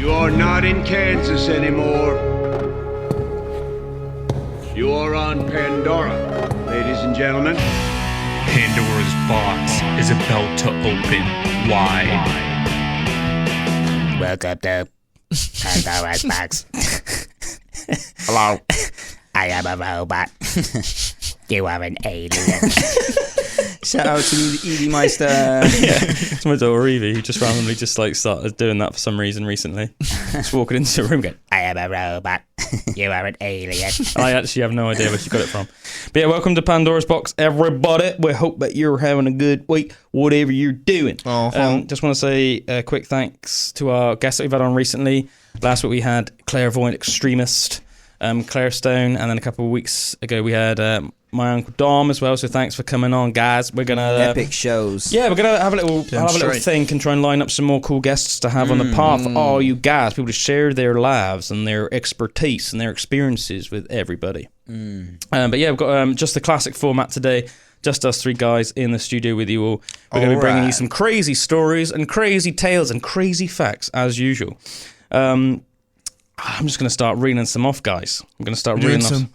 You are not in Kansas anymore. You are on Pandora, ladies and gentlemen. Pandora's box is about to open wide. Welcome to Pandora's Box. Hello. I am a robot. You are an alien. Shout out to Edie Meister. It's my daughter Evie, who just randomly started doing that for some reason recently. Just walking into the room going, I am a robot. You are an alien. I actually have no idea where she got it from. But yeah, welcome to Pandora's Box, everybody. We hope that you're having a good week, whatever you're doing. Just want to say a quick thanks to our guests that we've had on recently. Last week we had Clairvoyant Extremist, Claire Stone, and then a couple of weeks ago we had my Uncle Dom as well, so thanks for coming on, guys. We're gonna epic shows. Yeah, we're gonna have a little think and try and line up some more cool guests to have on the pod for all you guys, people to share their lives and their expertise and their experiences with everybody. But yeah, we've got just the classic format today. Just us three guys in the studio with you all. We're going to be bringing you some crazy stories and crazy tales and crazy facts as usual. I'm just going to start reading some off, guys. I'm going to start reading some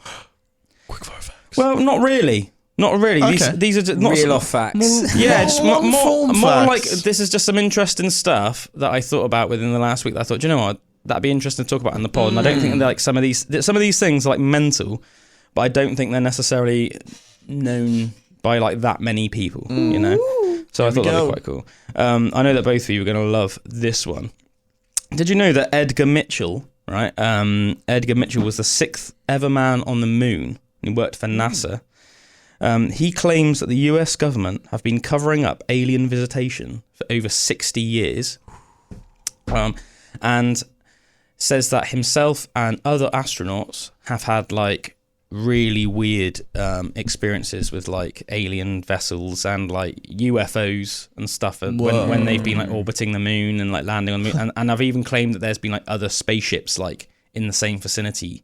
quick fire facts. Well, not really. Not really. Okay. These are just not real off facts. Yeah, just more facts. like this is just some interesting stuff that I thought about within the last week that I thought, do you know what? That'd be interesting to talk about in the pod. And I don't think like some of these things are like mental, but I don't think they're necessarily known by like that many people, you know? So I thought that'd be quite cool. I know that both of you are going to love this one. Did you know that Edgar Mitchell, right? Edgar Mitchell was the 6th ever man on the moon. He worked for NASA. He claims that the US government have been covering up alien visitation for over 60 years. And says that himself and other astronauts have had like really weird experiences with like alien vessels and like UFOs and stuff when they've been like orbiting the moon and like landing on the moon, and I've even claimed that there's been like other spaceships like in the same vicinity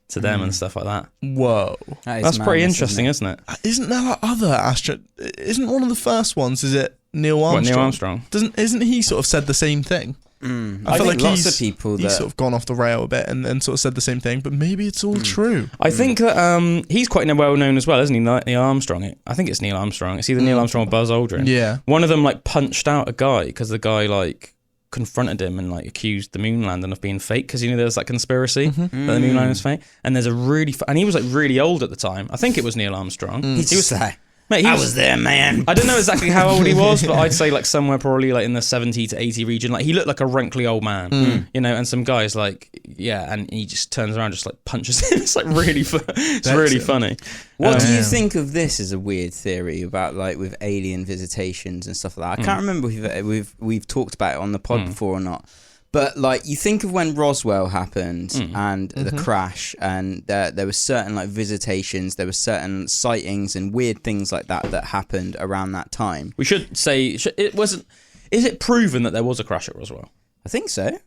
to them and stuff like that. Whoa, that's pretty interesting, isn't it? Isn't there like other isn't one of the first ones? Is it Neil Armstrong? What, Neil Armstrong? Isn't he sort of said the same thing? I feel like lots of people he's sort of gone off the rail a bit and sort of said the same thing, but maybe it's all true. I think that he's quite well known as well, isn't he? Neil Armstrong. I think it's Neil Armstrong. It's either Neil Armstrong or Buzz Aldrin. Yeah. One of them like punched out a guy because the guy like confronted him and like accused the moon landing of being fake, because you know there's that conspiracy that the moon landing is fake. And there's a really and he was like really old at the time. I think it was Neil Armstrong. He was like, mate, I was there, man. I don't know exactly how old he was, but I'd say like somewhere probably like in the 70 to 80 region. Like he looked like a wrinkly old man, you know. And some guys like, yeah, and he just turns around, just like punches him. It's like really, it's really funny. What do you think of this as a weird theory about like with alien visitations and stuff like that? I can't remember if we've talked about it on the pod before or not. But like, you think of when Roswell happened and the crash, and there were certain like visitations, there were certain sightings and weird things like that happened around that time. We should say it wasn't. Is it proven that there was a crash at Roswell? I think so.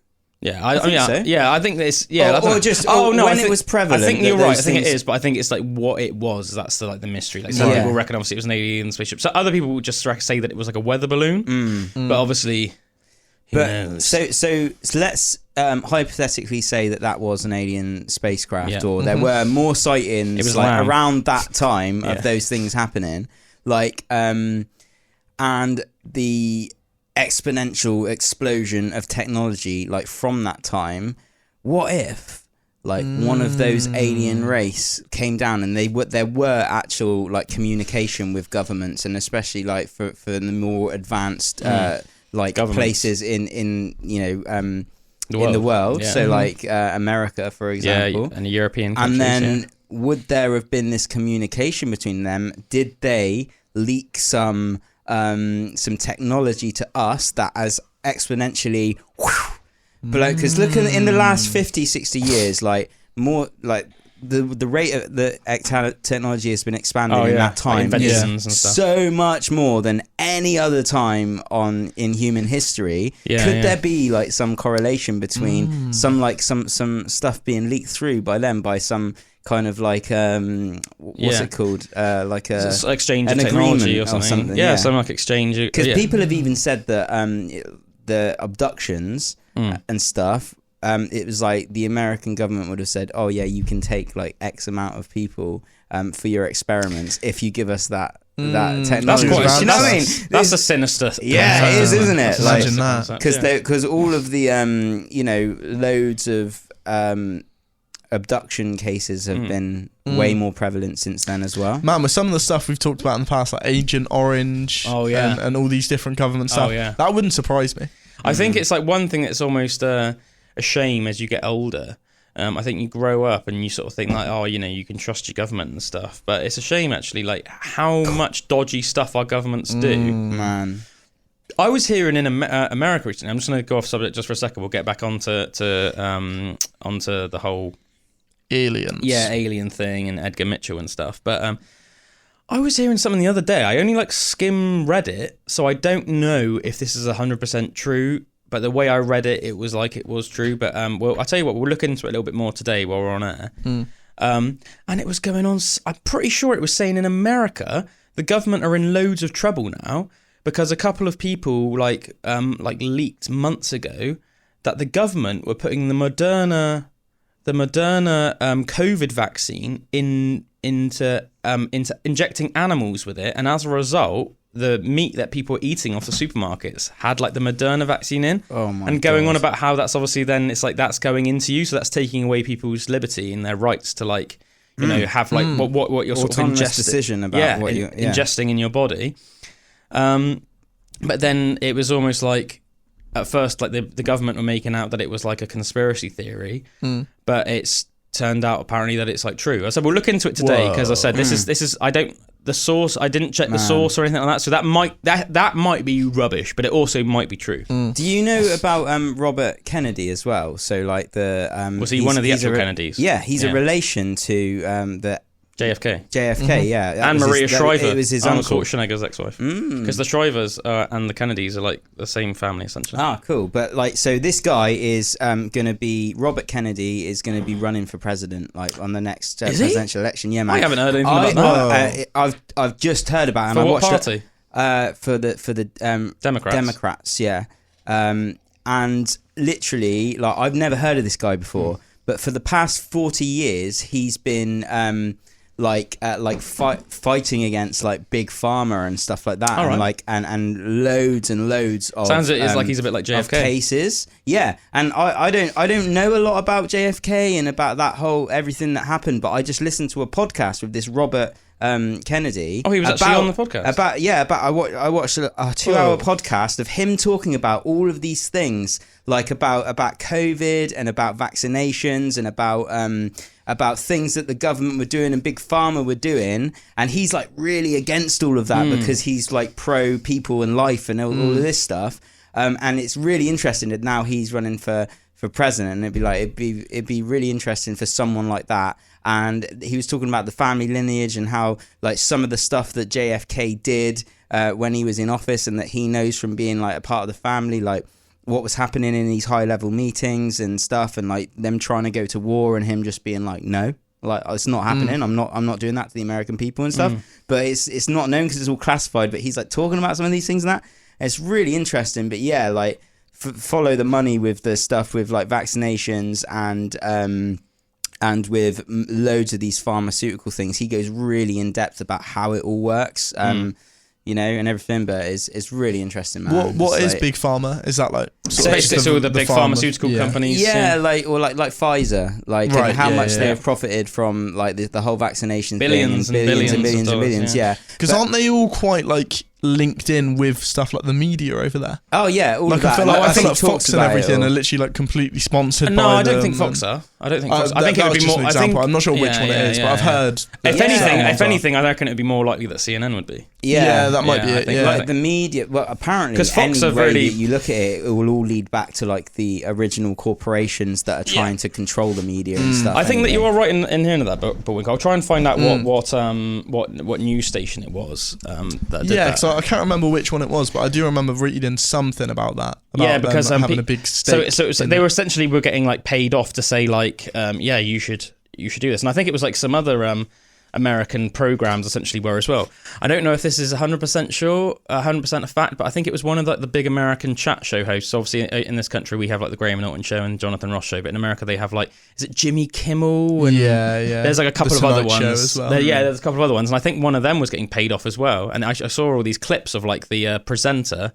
Yeah, I think so. Yeah, I think this. Yeah, when it was prevalent. I think you're right. I think it is, but I think it's like what it was. That's the mystery. Like some people reckon obviously it was an alien spaceship. So other people would just say that it was like a weather balloon. But obviously. But so let's hypothetically say that was an alien spacecraft, or there were more sightings. It was like around that time of those things happening, like and the exponential explosion of technology, like from that time. What if like one of those alien race came down and there were actual like communication with governments, and especially like for the more advanced like places in you know in the world, so like America, for example, and the European countries, and then would there have been this communication between them? Did they leak some technology to us that has exponentially because look in the last 50-60 years, like more like the rate of the technology has been expanding in that time and stuff. So much more than any other time in human history. Could there be like some correlation between some stuff being leaked through by them, by some kind of like what's it called, like a exchange of technology or something. Some like exchange, because people have even said that the abductions and stuff it was like the American government would have said, oh yeah, you can take like X amount of people for your experiments if you give us that technology. That's quite, you know what I mean? That's a sinister. Yeah, it is, isn't it? Imagine that. Because all of the loads of abduction cases have been way more prevalent since then as well. Man, with some of the stuff we've talked about in the past, like Agent Orange, and all these different government stuff, that wouldn't surprise me. I think it's like one thing that's almost a shame as you get older. I think you grow up and you sort of think like, oh, you can trust your government and stuff. But it's a shame actually, like how much dodgy stuff our governments do. Man. I was hearing in America recently. I'm just going to go off subject just for a second. We'll get back onto the whole aliens. Yeah, alien thing and Edgar Mitchell and stuff. But I was hearing something the other day. I only skim Reddit, so I don't know if this is 100% true. But the way I read it, it was like it was true. But well, I'll tell you what, we'll look into it a little bit more today while we're on air. And it was going on. I'm pretty sure it was saying in America, the government are in loads of trouble now because a couple of people leaked months ago that the government were putting the Moderna COVID vaccine into injecting animals with it, and as a result, the meat that people are eating off the supermarkets had the Moderna vaccine in. Oh my and going God. on about how that's obviously then it's that's going into you, so that's taking away people's liberty and their rights to have what you're sort of autonomous ingesting. Decision about what you're ingesting in your body. But then it was almost like at first the government were making out that it was like a conspiracy theory, but it's turned out apparently that it's true. I said we'll look into it today because I said this is I didn't check the source or anything like that, so that might be rubbish, but it also might be true. Do you know about Robert Kennedy as well? So was he one of the actual Kennedys? Yeah, he's a relation to the JFK, yeah, and Maria Shriver. It was his Arnold uncle Schwarzenegger's ex-wife. Because the Shrivers and the Kennedys are the same family essentially. Ah, cool. But so this guy is going to be Robert Kennedy is going to be running for president on the next presidential election. Yeah, man. I haven't heard anything about that. I've just heard about it. For and what I watched party? For the Democrats. Democrats, yeah. And literally, I've never heard of this guy before, but for the past 40 years, he's been fighting against big pharma and stuff like that, right. and loads and loads of sounds like he's a bit like JFK of cases. Yeah, and I don't know a lot about JFK and about that whole everything that happened, but I just listened to a podcast with this Robert Kennedy. Oh, he was actually on the podcast. I watched a 2-hour podcast of him talking about all of these things, about COVID and about vaccinations and about things that the government were doing and big pharma were doing, and he's really against all of that because he's pro people and life and all of this stuff. And it's really interesting that now he's running for president, and it'd be really interesting for someone like that. And he was talking about the family lineage and how some of the stuff that JFK did when he was in office, and that he knows from being a part of the family, what was happening in these high level meetings and stuff, and them trying to go to war and him just being no, it's not happening. I'm not doing that to the American people and stuff. But it's not known because it's all classified. But he's talking about some of these things and that. And it's really interesting. But yeah, follow the money with the stuff with vaccinations and with loads of these pharmaceutical things. He goes really in depth about how it all works. And everything, but it's really interesting, man. What is big pharma? Is that basically all the big pharmaceutical companies? Yeah, like Pfizer, and how much they have profited from the whole vaccination billions thing, and billions and billions. Yeah, because aren't they all quite linked in with stuff like the media over there? Oh yeah, all of I that. I feel like Fox and everything are literally completely sponsored. No, by I don't think Fox are. I don't think Fox. I think it would be more. An example. I'm not sure which one it is, but I've heard. If anything, I reckon it would be more likely that CNN would be. Yeah, that might be it. Yeah, the media. Well, apparently, because Fox are really. You look at it, it will all lead back to the original corporations that are trying to control the media and stuff. I think that you are right in hearing that, but I'll try and find out what news station it was. That did that. So I can't remember which one it was, but I do remember reading something about that. Because having a big stake. So they were essentially getting paid off to say you should do this, and I think it was some other American programs essentially were as well. I don't know if this is 100% sure, 100% a fact, but I think it was one of like the big American chat show hosts. Obviously, in this country, we have like the Graham Norton show and Jonathan Ross show, but in America, they have like, is it Jimmy Kimmel? And there's like a couple of other ones. As well. There's a couple of other ones, and I think one of them was getting paid off as well. And I saw all these clips of like the presenter.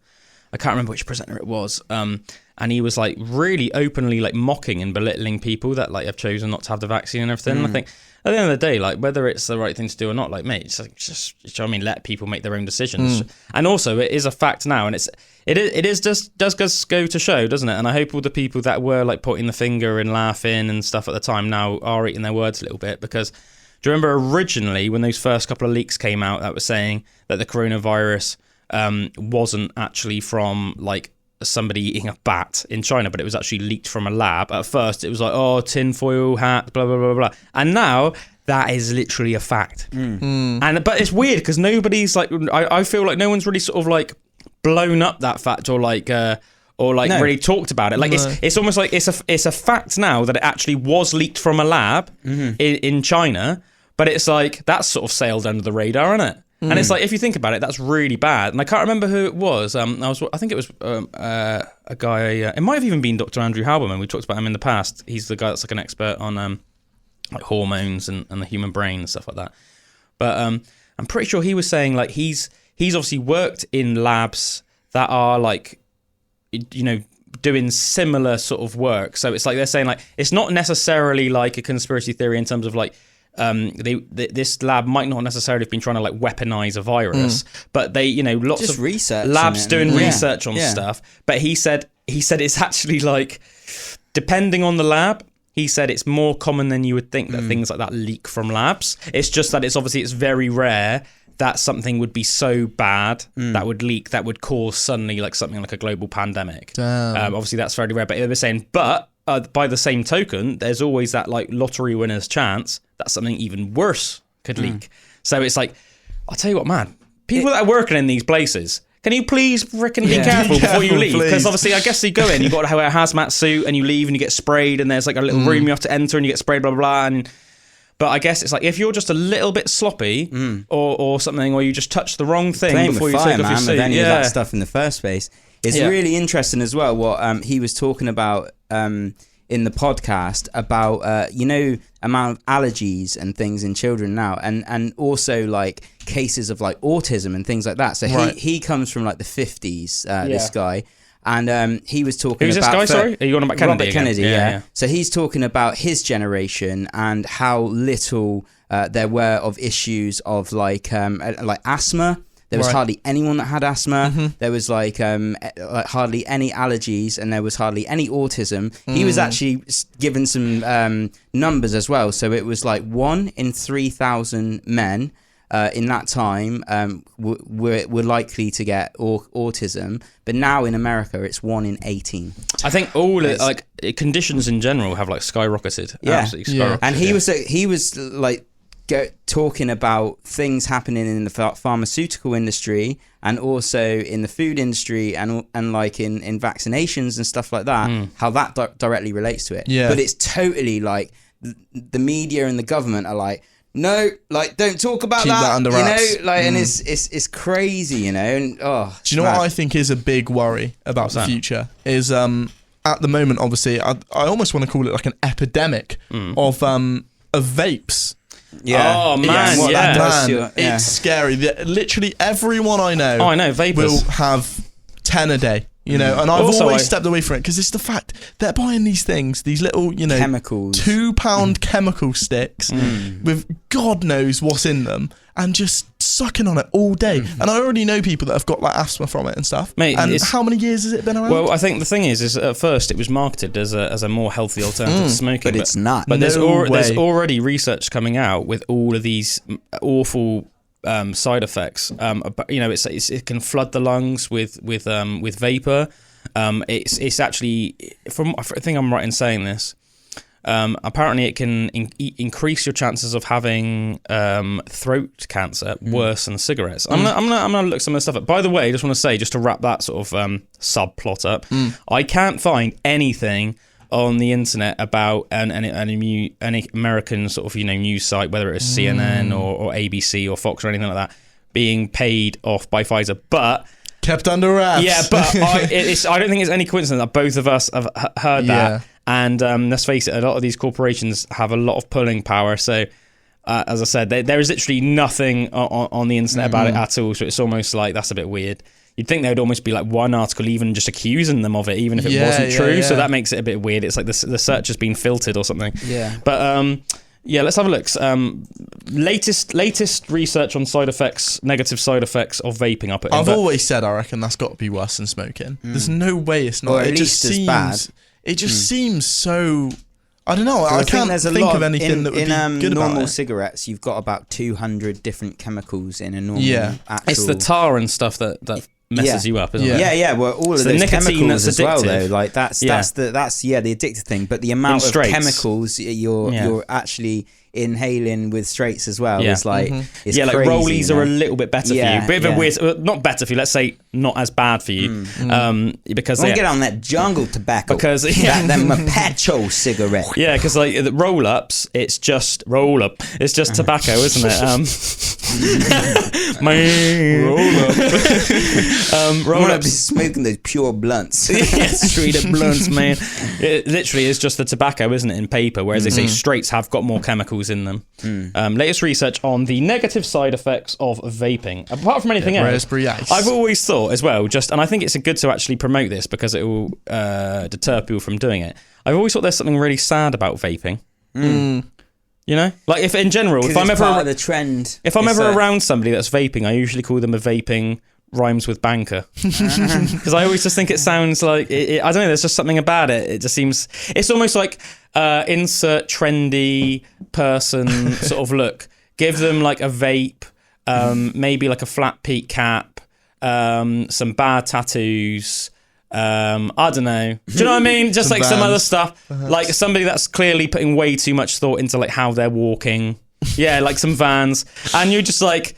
I can't remember which presenter it was. And he was like really openly like mocking and belittling people that like have chosen not to have the vaccine and everything. And I think at the end of the day, like whether it's the right thing to do or not, like mate, it's like just you know what I mean, let people make their own decisions. And also it is a fact now, and it does go to show, doesn't it? And I hope all the people that were like pointing the finger and laughing and stuff at the time now are eating their words a little bit, because do you remember originally when those first couple of leaks came out that was saying that the coronavirus wasn't actually from like somebody eating a bat in China, but it was actually leaked from a lab. At first it was like, oh, tinfoil hat, blah blah blah blah, and now that is literally a fact. But it's weird because nobody's like, I feel like no one's really sort of like blown up that fact or really talked about it. Like it's almost like it's a fact now that it actually was leaked from a lab in China, but it's like that's sort of sailed under the radar, isn't it? And it's like, if you think about it, that's really bad. And I can't remember who it was. I think it was a guy. It might have even been Dr. Andrew Halberman. We talked about him in the past. He's the guy that's like an expert on like hormones and the human brain and stuff like that. But I'm pretty sure he was saying like he's obviously worked in labs that are like, you know, doing similar sort of work. So it's like they're saying like it's not necessarily like a conspiracy theory in terms of like. This lab might not necessarily have been trying to like weaponize a virus, but they, you know, lots just of research labs doing research on stuff. But he said it's actually like, depending on the lab, he said it's more common than you would think that things like that leak from labs. It's just that it's very rare that something would be so bad that would leak, that would cause suddenly like something like a global pandemic. Obviously that's very rare, but they were saying, but by the same token, there's always that like lottery winner's chance that something even worse could leak. So it's like, I'll tell you what, man, people that are working in these places, can you please freaking be careful before you leave? Because obviously, I guess you go in, you've got to wear a hazmat suit and you leave and you get sprayed and there's like a little room you have to enter and you get sprayed, blah, blah, blah. But I guess it's like, if you're just a little bit sloppy or something, or you just touch the wrong thing before you take off your suit. Any of that stuff in the first place. It's really interesting as well what he was talking about in the podcast about, you know, amount of allergies and things in children now, and also like cases of like autism and things like that. So he comes from like the 50s, this guy. And he was talking Who's about... Who's this guy, sorry? Are you on about Kennedy? Robert Kennedy, yeah. So he's talking about his generation and how little there were of issues of like asthma. There was hardly anyone that had asthma. There was like hardly any allergies, and there was hardly any autism. He was actually given some numbers as well. So it was like 1 in 3,000 men in that time were likely to get autism, but now in America it's 1 in 18. I think all like conditions in general have like skyrocketed. Absolutely skyrocketed. And he was like talking about things happening in the pharmaceutical industry and also in the food industry and like in vaccinations and stuff like that, how that directly relates to it. But it's totally like the media and the government are like, no, like don't talk about Keep that under wraps. You know, like, and it's crazy, you know. And do you know what I think is a big worry about the future is at the moment, obviously, I almost want to call it like an epidemic of vapes. Oh man, it's scary. Literally everyone I know, vapors will have 10 a day. You know, and I've always stepped away from it because it's the fact they're buying these things, these little, you know, chemicals, £2 chemical sticks with God knows what's in them, and just sucking on it all day. And I already know people that have got like asthma from it and stuff. Mate, and how many years has it been around? Well, I think the thing is at first it was marketed as a more healthy alternative to smoking, but it's not. But there's already research coming out with all of these awful side effects. You know, it can flood the lungs with vapor. It's actually, I think I'm right in saying this. Apparently, it can increase your chances of having throat cancer worse than cigarettes. I'm gonna look some of the stuff up. By the way, I just want to say, just to wrap that sort of subplot up, I can't find anything on the internet about an American sort of news site, whether it's CNN or ABC or Fox or anything like that, being paid off by Pfizer, but kept under wraps. Yeah, but I don't think it's any coincidence that both of us have heard that. And let's face it, a lot of these corporations have a lot of pulling power. So, as I said, there is literally nothing on the internet about it at all. So it's almost like that's a bit weird. You'd think there would almost be like one article even just accusing them of it, even if it wasn't true. Yeah. So that makes it a bit weird. It's like the search has been filtered or something. Yeah. But let's have a look. Latest research on negative side effects of vaping. I've always said I reckon that's got to be worse than smoking. There's no way it's not. Or at least as bad. It just seems so. I don't know. I can't think of anything that would be good about it. In normal cigarettes, you've got about 200 different chemicals in a normal. Yeah, it's the tar and stuff that messes you up, isn't it? Yeah. Well, all of those chemicals as well, though. Like that's the addictive thing. But the amount of chemicals you're actually inhaling with straights as well is like is like crazy, rollies are a little bit better for you. Bit of a weird, not better for you. Let's say not as bad for you, because don't get on that jungle tobacco. Because that petrol cigarette. Yeah, because like the roll ups, it's just roll up. It's just tobacco, isn't it? Roll up is smoking those pure blunts. Straight up blunts, man. It literally is just the tobacco, isn't it, in paper? Whereas they say straights have got more chemicals in them. Latest research on the negative side effects of vaping. Apart from anything else, I've always thought as well, and I think it's good to actually promote this because it will deter people from doing it. I've always thought there's something really sad about vaping. You know, like if in general, if I'm ever part of the trend, if I'm ever around somebody that's vaping, I usually call them a vaping rhymes with banker, because I always just think it sounds like I don't know. There's just something about it. It just seems it's almost like insert trendy person sort of look. Give them like a vape, maybe like a flat peak cap, some bad tattoos. I don't know. Do you know what I mean? Just like some other stuff, perhaps. Like somebody that's clearly putting way too much thought into like how they're walking. Yeah, like some Vans, and you're just like.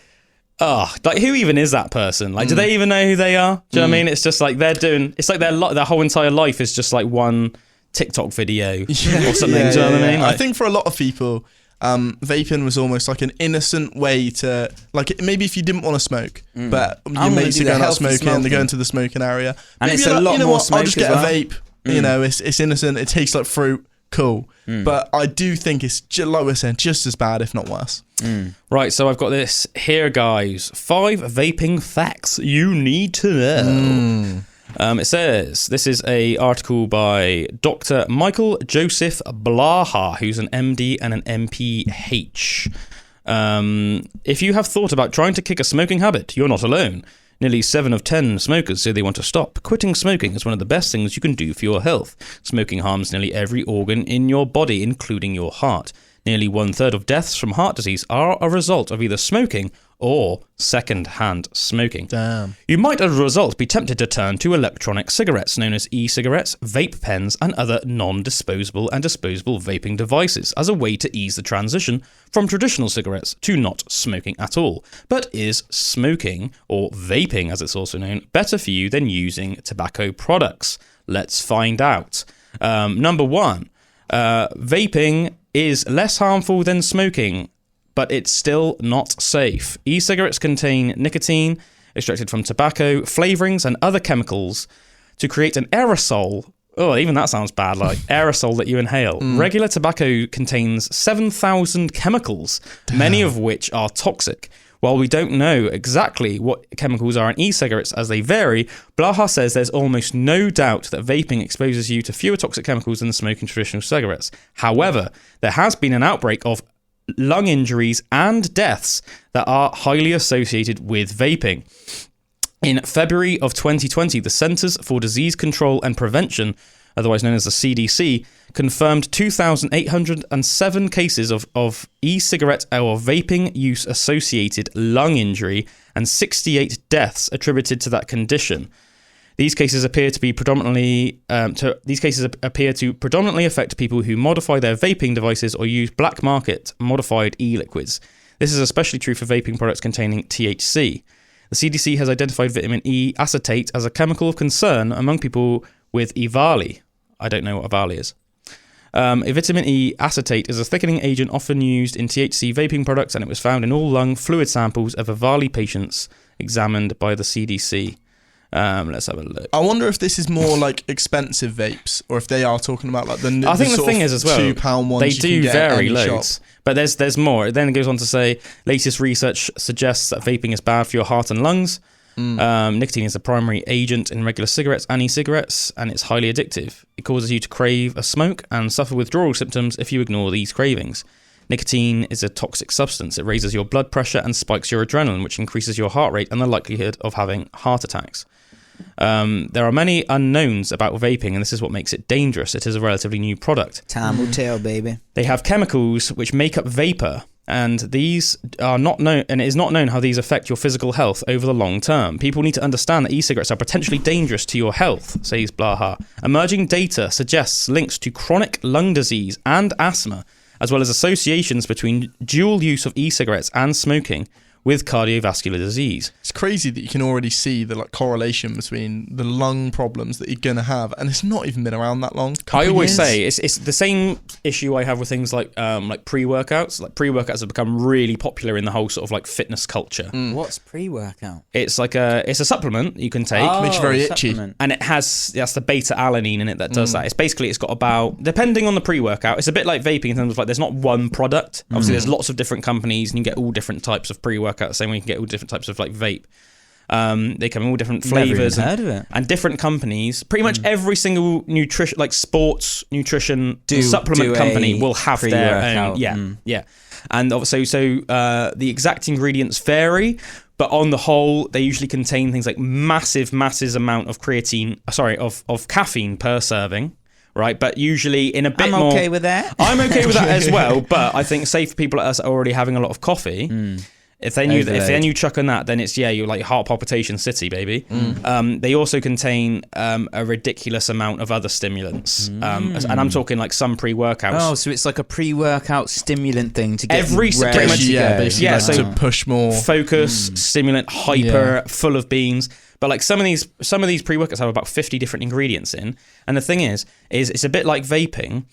Oh, like who even is that person? Like, do they even know who they are? Do you know what I mean? It's just like it's like their whole entire life is just like one TikTok video or something. Do you know what I mean? Like, I think for a lot of people, vaping was almost like an innocent way to, like, maybe if you didn't want to smoke, but your mates are going out smoking, they're going to the smoking area. And maybe it's a lot more smoke. I'll just get a vape. You know, it's innocent. It tastes like fruit. Cool. But I do think it's, like we're saying, just as bad, if not worse. Right, so I've got this here, guys. 5 vaping facts you need to know. It says, this is an article by Dr. Michael Joseph Blaha, who's an MD and an MPH. If you have thought about trying to kick a smoking habit, you're not alone. Nearly 7 of 10 smokers say they want to stop. Quitting smoking is one of the best things you can do for your health. Smoking harms nearly every organ in your body, including your heart. Nearly 1/3 of deaths from heart disease are a result of either smoking or second-hand smoking. Damn. You might, as a result, be tempted to turn to electronic cigarettes, known as e-cigarettes, vape pens, and other non-disposable and disposable vaping devices, as a way to ease the transition from traditional cigarettes to not smoking at all. But is smoking, or vaping as it's also known, better for you than using tobacco products? Let's find out. Number 1, vaping is less harmful than smoking, but it's still not safe. E-cigarettes contain nicotine extracted from tobacco, flavorings, and other chemicals to create an aerosol. Oh, even that sounds bad, like aerosol that you inhale. Regular tobacco contains 7,000 chemicals, many of which are toxic. While we don't know exactly what chemicals are in e-cigarettes as they vary, Blaha says there's almost no doubt that vaping exposes you to fewer toxic chemicals than smoking traditional cigarettes. However, there has been an outbreak of lung injuries and deaths that are highly associated with vaping. In February of 2020, the Centers for Disease Control and Prevention, otherwise known as the CDC, confirmed 2,807 cases of e-cigarette or vaping use associated lung injury and 68 deaths attributed to that condition. These cases appear to predominantly affect people who modify their vaping devices or use black market modified e-liquids. This is especially true for vaping products containing THC. The CDC has identified vitamin E acetate as a chemical of concern among people with EVALI. I don't know what EVALI is. Vitamin E acetate is a thickening agent often used in THC vaping products, and it was found in all lung fluid samples of Avali patients examined by the CDC. Let's have a look. I wonder if this is more like expensive vapes, or if they are talking about like the. I think the thing is as well, £2 ones they you do can get vary at any loads, shop. but there's more. It then goes on to say, latest research suggests that vaping is bad for your heart and lungs. Nicotine is the primary agent in regular cigarettes and e-cigarettes, and it's highly addictive. It causes you to crave a smoke and suffer withdrawal symptoms if you ignore these cravings. Nicotine is a toxic substance. It raises your blood pressure and spikes your adrenaline, which increases your heart rate and the likelihood of having heart attacks. There are many unknowns about vaping, and this is what makes it dangerous. It is a relatively new product. Time will tell, baby. They have chemicals which make up vapor, and these are not known, and it is not known how these affect your physical health over the long term. People need to understand that e-cigarettes are potentially dangerous to your health, says Blaha. Emerging data suggests links to chronic lung disease and asthma, as well as associations between dual use of e-cigarettes and smoking with cardiovascular disease. It's crazy that you can already see the like correlation between the lung problems that you're going to have, and it's not even been around that long. I always say it's the same issue I have with things like pre-workouts. Like pre-workouts have become really popular in the whole sort of like fitness culture. What's pre-workout? It's like it's a supplement you can take. Makes you very itchy. And that's the beta alanine in it that does that. It's got about, depending on the pre-workout, it's a bit like vaping in terms of like there's not one product. Obviously there's lots of different companies and you get all different types of pre-workout, the same way you can get all different types of like vape. They come in all different flavors and different companies. Pretty much every single nutrition, like sports nutrition supplement company will have their own. Yeah. And obviously, the exact ingredients vary, but on the whole, they usually contain things like massive amount of of caffeine per serving. Right, but usually in a bit more. I'm okay with that. I'm okay with that as well, but I think say for people like us that are already having a lot of coffee, if you chuck on that, then it's you're like heart palpitation city, baby. They also contain a ridiculous amount of other stimulants, and I'm talking like some pre-workouts. Oh, so it's like a pre-workout stimulant thing to get pretty much, so to push more focus, stimulant, hyper, full of beans. But like some of these pre-workouts have about 50 different ingredients in, and the thing is it's a bit like vaping,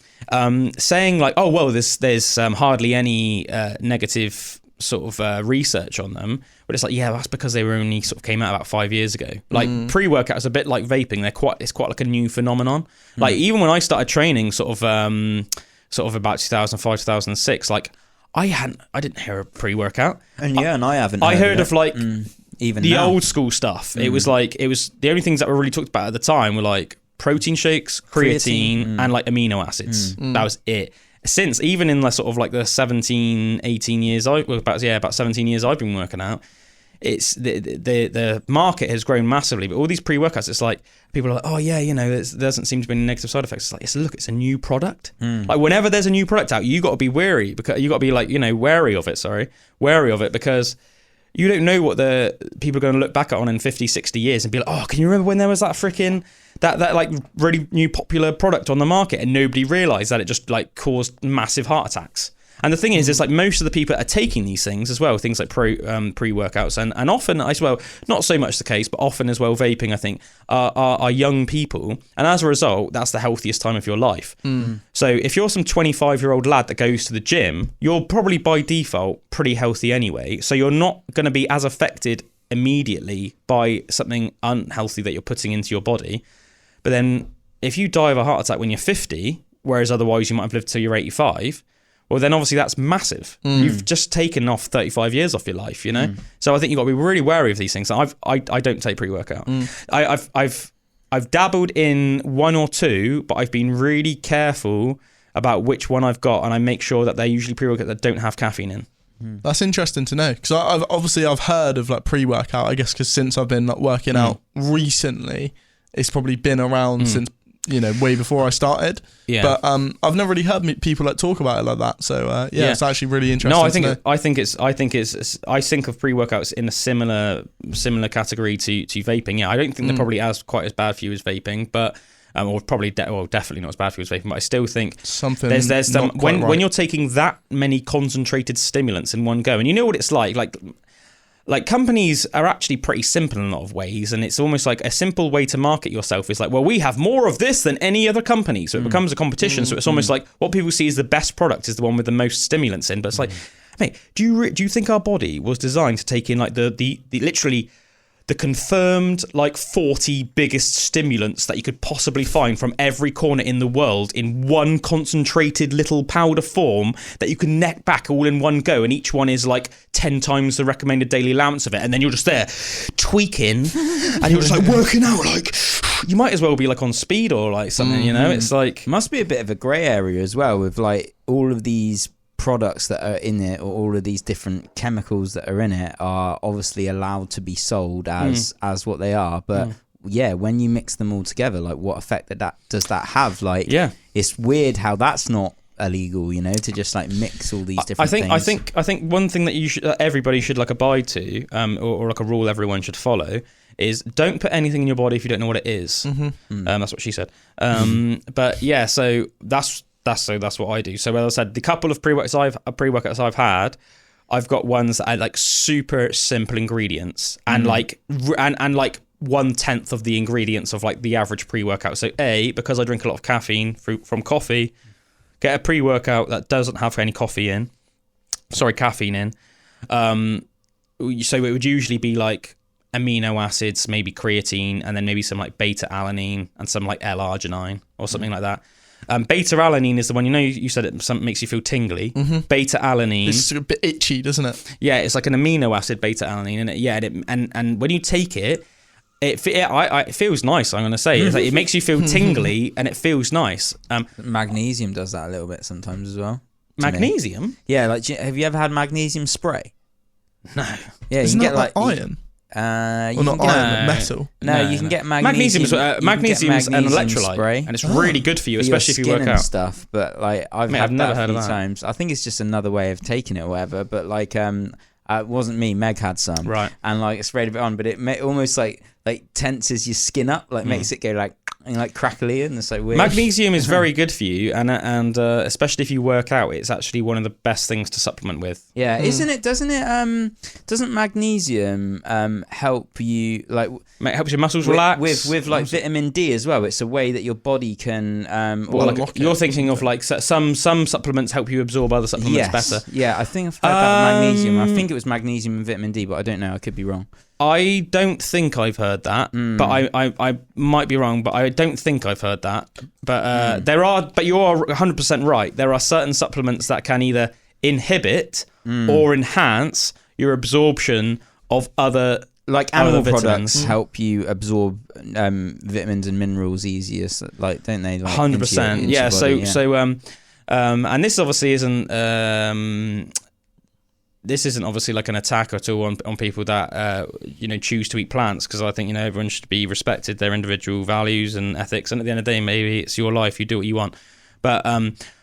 saying like, oh well, there's hardly any negative sort of research on them, but it's like that's because they were only sort of came out about 5 years ago. Like pre-workout is a bit like vaping; it's quite like a new phenomenon. Like even when I started training, sort of about 2005 2006, like I didn't hear a pre-workout, and I haven't. I heard of like. Even the now. old school stuff. It was the only things that were really talked about at the time were like protein shakes, creatine and like amino acids. That was it. Since even in the sort of like the 18 years about 17 years I've been working out, it's the market has grown massively. But all these pre-workouts, it's like people are like, oh yeah, there doesn't seem to be any negative side effects. It's like it's a new product. Like whenever there's a new product out, you got to be wary because you got to be like wary of it because you don't know what the people are going to look back on in 50, 60 years and be like, oh, can you remember when there was that freaking, that like really new popular product on the market and nobody realised that it just like caused massive heart attacks? And the thing is, it's like most of the people are taking these things as well, things like pre-workouts, and often as well, not so much the case, but often as well, vaping, I think, are young people. And as a result, that's the healthiest time of your life. So if you're some 25-year-old lad that goes to the gym, you're probably by default pretty healthy anyway. So you're not going to be as affected immediately by something unhealthy that you're putting into your body. But then if you die of a heart attack when you're 50, whereas otherwise you might have lived till you're 85, well, then obviously that's massive. You've just taken off 35 years off your life, So I think you've got to be really wary of these things. I don't take pre-workout. I've dabbled in one or two, but I've been really careful about which one I've got, and I make sure that they're usually pre-workout that don't have caffeine in. That's interesting to know, because I've heard of like pre-workout, I guess, because since I've been like working out recently, it's probably been around since way before I started. Yeah. But I've never really heard people like talk about it like that. So it's actually really interesting. No, I think I think of pre-workouts in a similar category to vaping. Yeah, I don't think they're probably quite as bad for you as vaping, but or probably definitely not as bad for you as vaping. But I still think there's some when you're taking that many concentrated stimulants in one go, and you know what it's like like companies are actually pretty simple in a lot of ways, and it's almost like a simple way to market yourself is like, well, we have more of this than any other company, so it becomes a competition. So it's almost like what people see as the best product is the one with the most stimulants in. But it's like, mate, do you think our body was designed to take in like the literally the confirmed like 40 biggest stimulants that you could possibly find from every corner in the world in one concentrated little powder form that you can neck back all in one go, and each one is like 10 times the recommended daily allowance of it, and then you're just there tweaking and you're just like working out, like you might as well be like on speed or like something, you know? It's like must be a bit of a grey area as well with like all of these products that are in it, or all of these different chemicals that are in it are obviously allowed to be sold as what they are, but yeah, when you mix them all together, like what effect does that have? Like, it's weird how that's not illegal, you know, to just like mix all these different things. I think one thing that everybody should like abide to, or like a rule everyone should follow, is don't put anything in your body if you don't know what it is. That's what she said. But yeah, so that's what I do. So as I said, the couple of pre-workouts I've had, I've got ones that are like super simple ingredients and like 1/10 of the ingredients of like the average pre-workout. So because I drink a lot of caffeine from coffee, get a pre-workout that doesn't have any caffeine in. So it would usually be like amino acids, maybe creatine, and then maybe some like beta-alanine and some like L-arginine or something like that. Beta-alanine is the one, you know, you said it makes you feel tingly. Beta-alanine. It's a bit itchy, doesn't it? Yeah, it's like an amino acid beta-alanine, and when you take it, it feels nice, I'm going to say. It's like, it makes you feel tingly and it feels nice. Magnesium does that a little bit sometimes as well. Magnesium? Yeah, like have you ever had magnesium spray? No. Yeah, Isn't you can that get like iron? You not can iron, but metal. No, you can get magnesium. Magnesium's an electrolyte, spray, and it's really good for you, especially if you work and out. Stuff, but like I've never heard of that. Times. I think it's just another way of taking it or whatever. But like, it wasn't me. Meg had some, right? And like I sprayed a bit on, but it almost like tenses your skin up, like makes it go like crackly, and it's like weird. Magnesium is very good for you, and especially if you work out, it's actually one of the best things to supplement with. Yeah, doesn't magnesium help you like? It helps your muscles relax with like vitamin D as well. It's a way that your body can. You're thinking of like some supplements help you absorb other supplements better. Yeah, I think I've heard about magnesium. I think it was magnesium and vitamin D, but I don't know. I could be wrong. I don't think I've heard that, but I might be wrong, but I don't think I've heard that. But but you are 100% right. There are certain supplements that can either inhibit or enhance your absorption of other, like animal vitamins. Products help you absorb vitamins and minerals easier, like don't they? 100%. Yeah. So and this obviously isn't. This isn't obviously like an attack at all on people that choose to eat plants, because I think everyone should be respected their individual values and ethics, and at the end of the day, maybe it's your life, you do what you want. But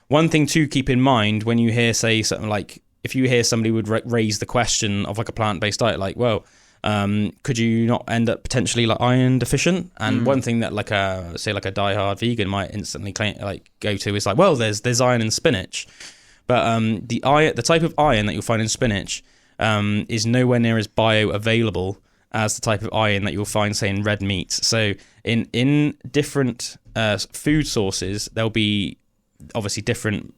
one thing to keep in mind when you hear say something like, if you hear somebody would raise the question of like a plant-based diet, like, well, could you not end up potentially like iron deficient? And one thing that like a diehard vegan might instantly go to is like, well, there's iron in spinach. But the type of iron that you'll find in spinach is nowhere near as bioavailable as the type of iron that you'll find, say, in red meat. So in different food sources, there'll be obviously different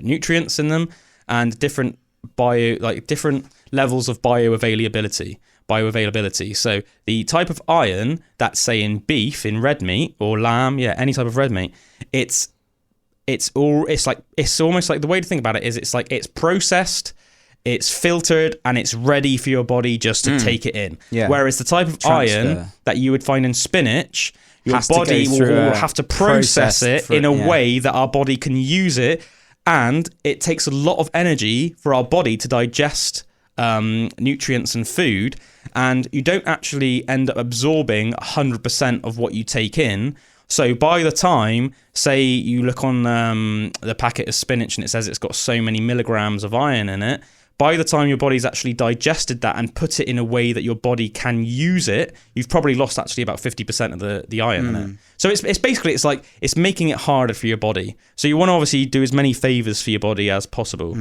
nutrients in them and different different levels of bioavailability. So the type of iron that's, say, in beef, in red meat, or lamb, any type of red meat, it's almost like, the way to think about it is it's processed, it's filtered, and it's ready for your body just to take it in. Yeah. Whereas the type of iron that you would find in spinach, your body will have to process it in a way that our body can use it, and it takes a lot of energy for our body to digest nutrients and food, and you don't actually end up absorbing 100% of what you take in. So by the time, say, you look on the packet of spinach and it says it's got so many milligrams of iron in it, by the time your body's actually digested that and put it in a way that your body can use it, you've probably lost actually about 50% of the iron in it. So it's basically, it's making it harder for your body. So you want to obviously do as many favors for your body as possible.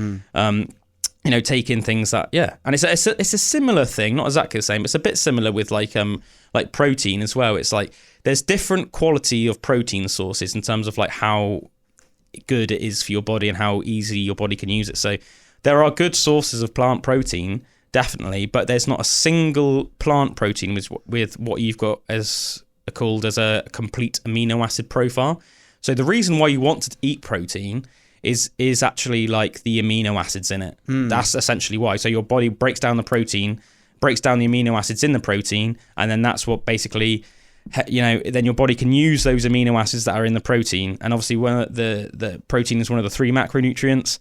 taking things that, and it's a similar thing, not exactly the same, but it's a bit similar with like protein as well. It's like there's different quality of protein sources in terms of like how good it is for your body and how easily your body can use it. So there are good sources of plant protein, definitely, but there's not a single plant protein with what you've got called as a complete amino acid profile. So the reason why you want to eat protein is actually like the amino acids in it. That's essentially why. So your body breaks down the protein, breaks down the amino acids in the protein, and then that's what basically, then your body can use those amino acids that are in the protein. And obviously the protein is one of the 3 macronutrients.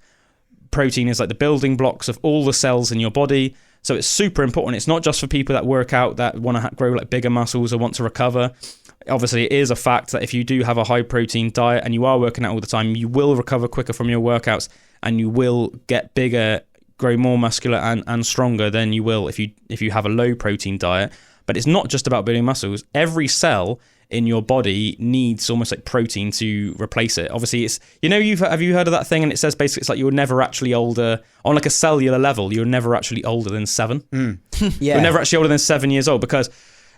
Protein is like the building blocks of all the cells in your body. So it's super important. It's not just for people that work out, that want to grow like bigger muscles or want to recover. Obviously, it is a fact that if you do have a high protein diet and you are working out all the time, you will recover quicker from your workouts and you will get bigger, grow more muscular and stronger than you will if you have a low protein diet. But it's not just about building muscles. Every cell in your body needs almost like protein to replace it. Obviously, it's, have you heard of that thing? And it says basically it's like you're never actually older on like a cellular level. You're never actually older than 7. You're never actually older than 7 years old because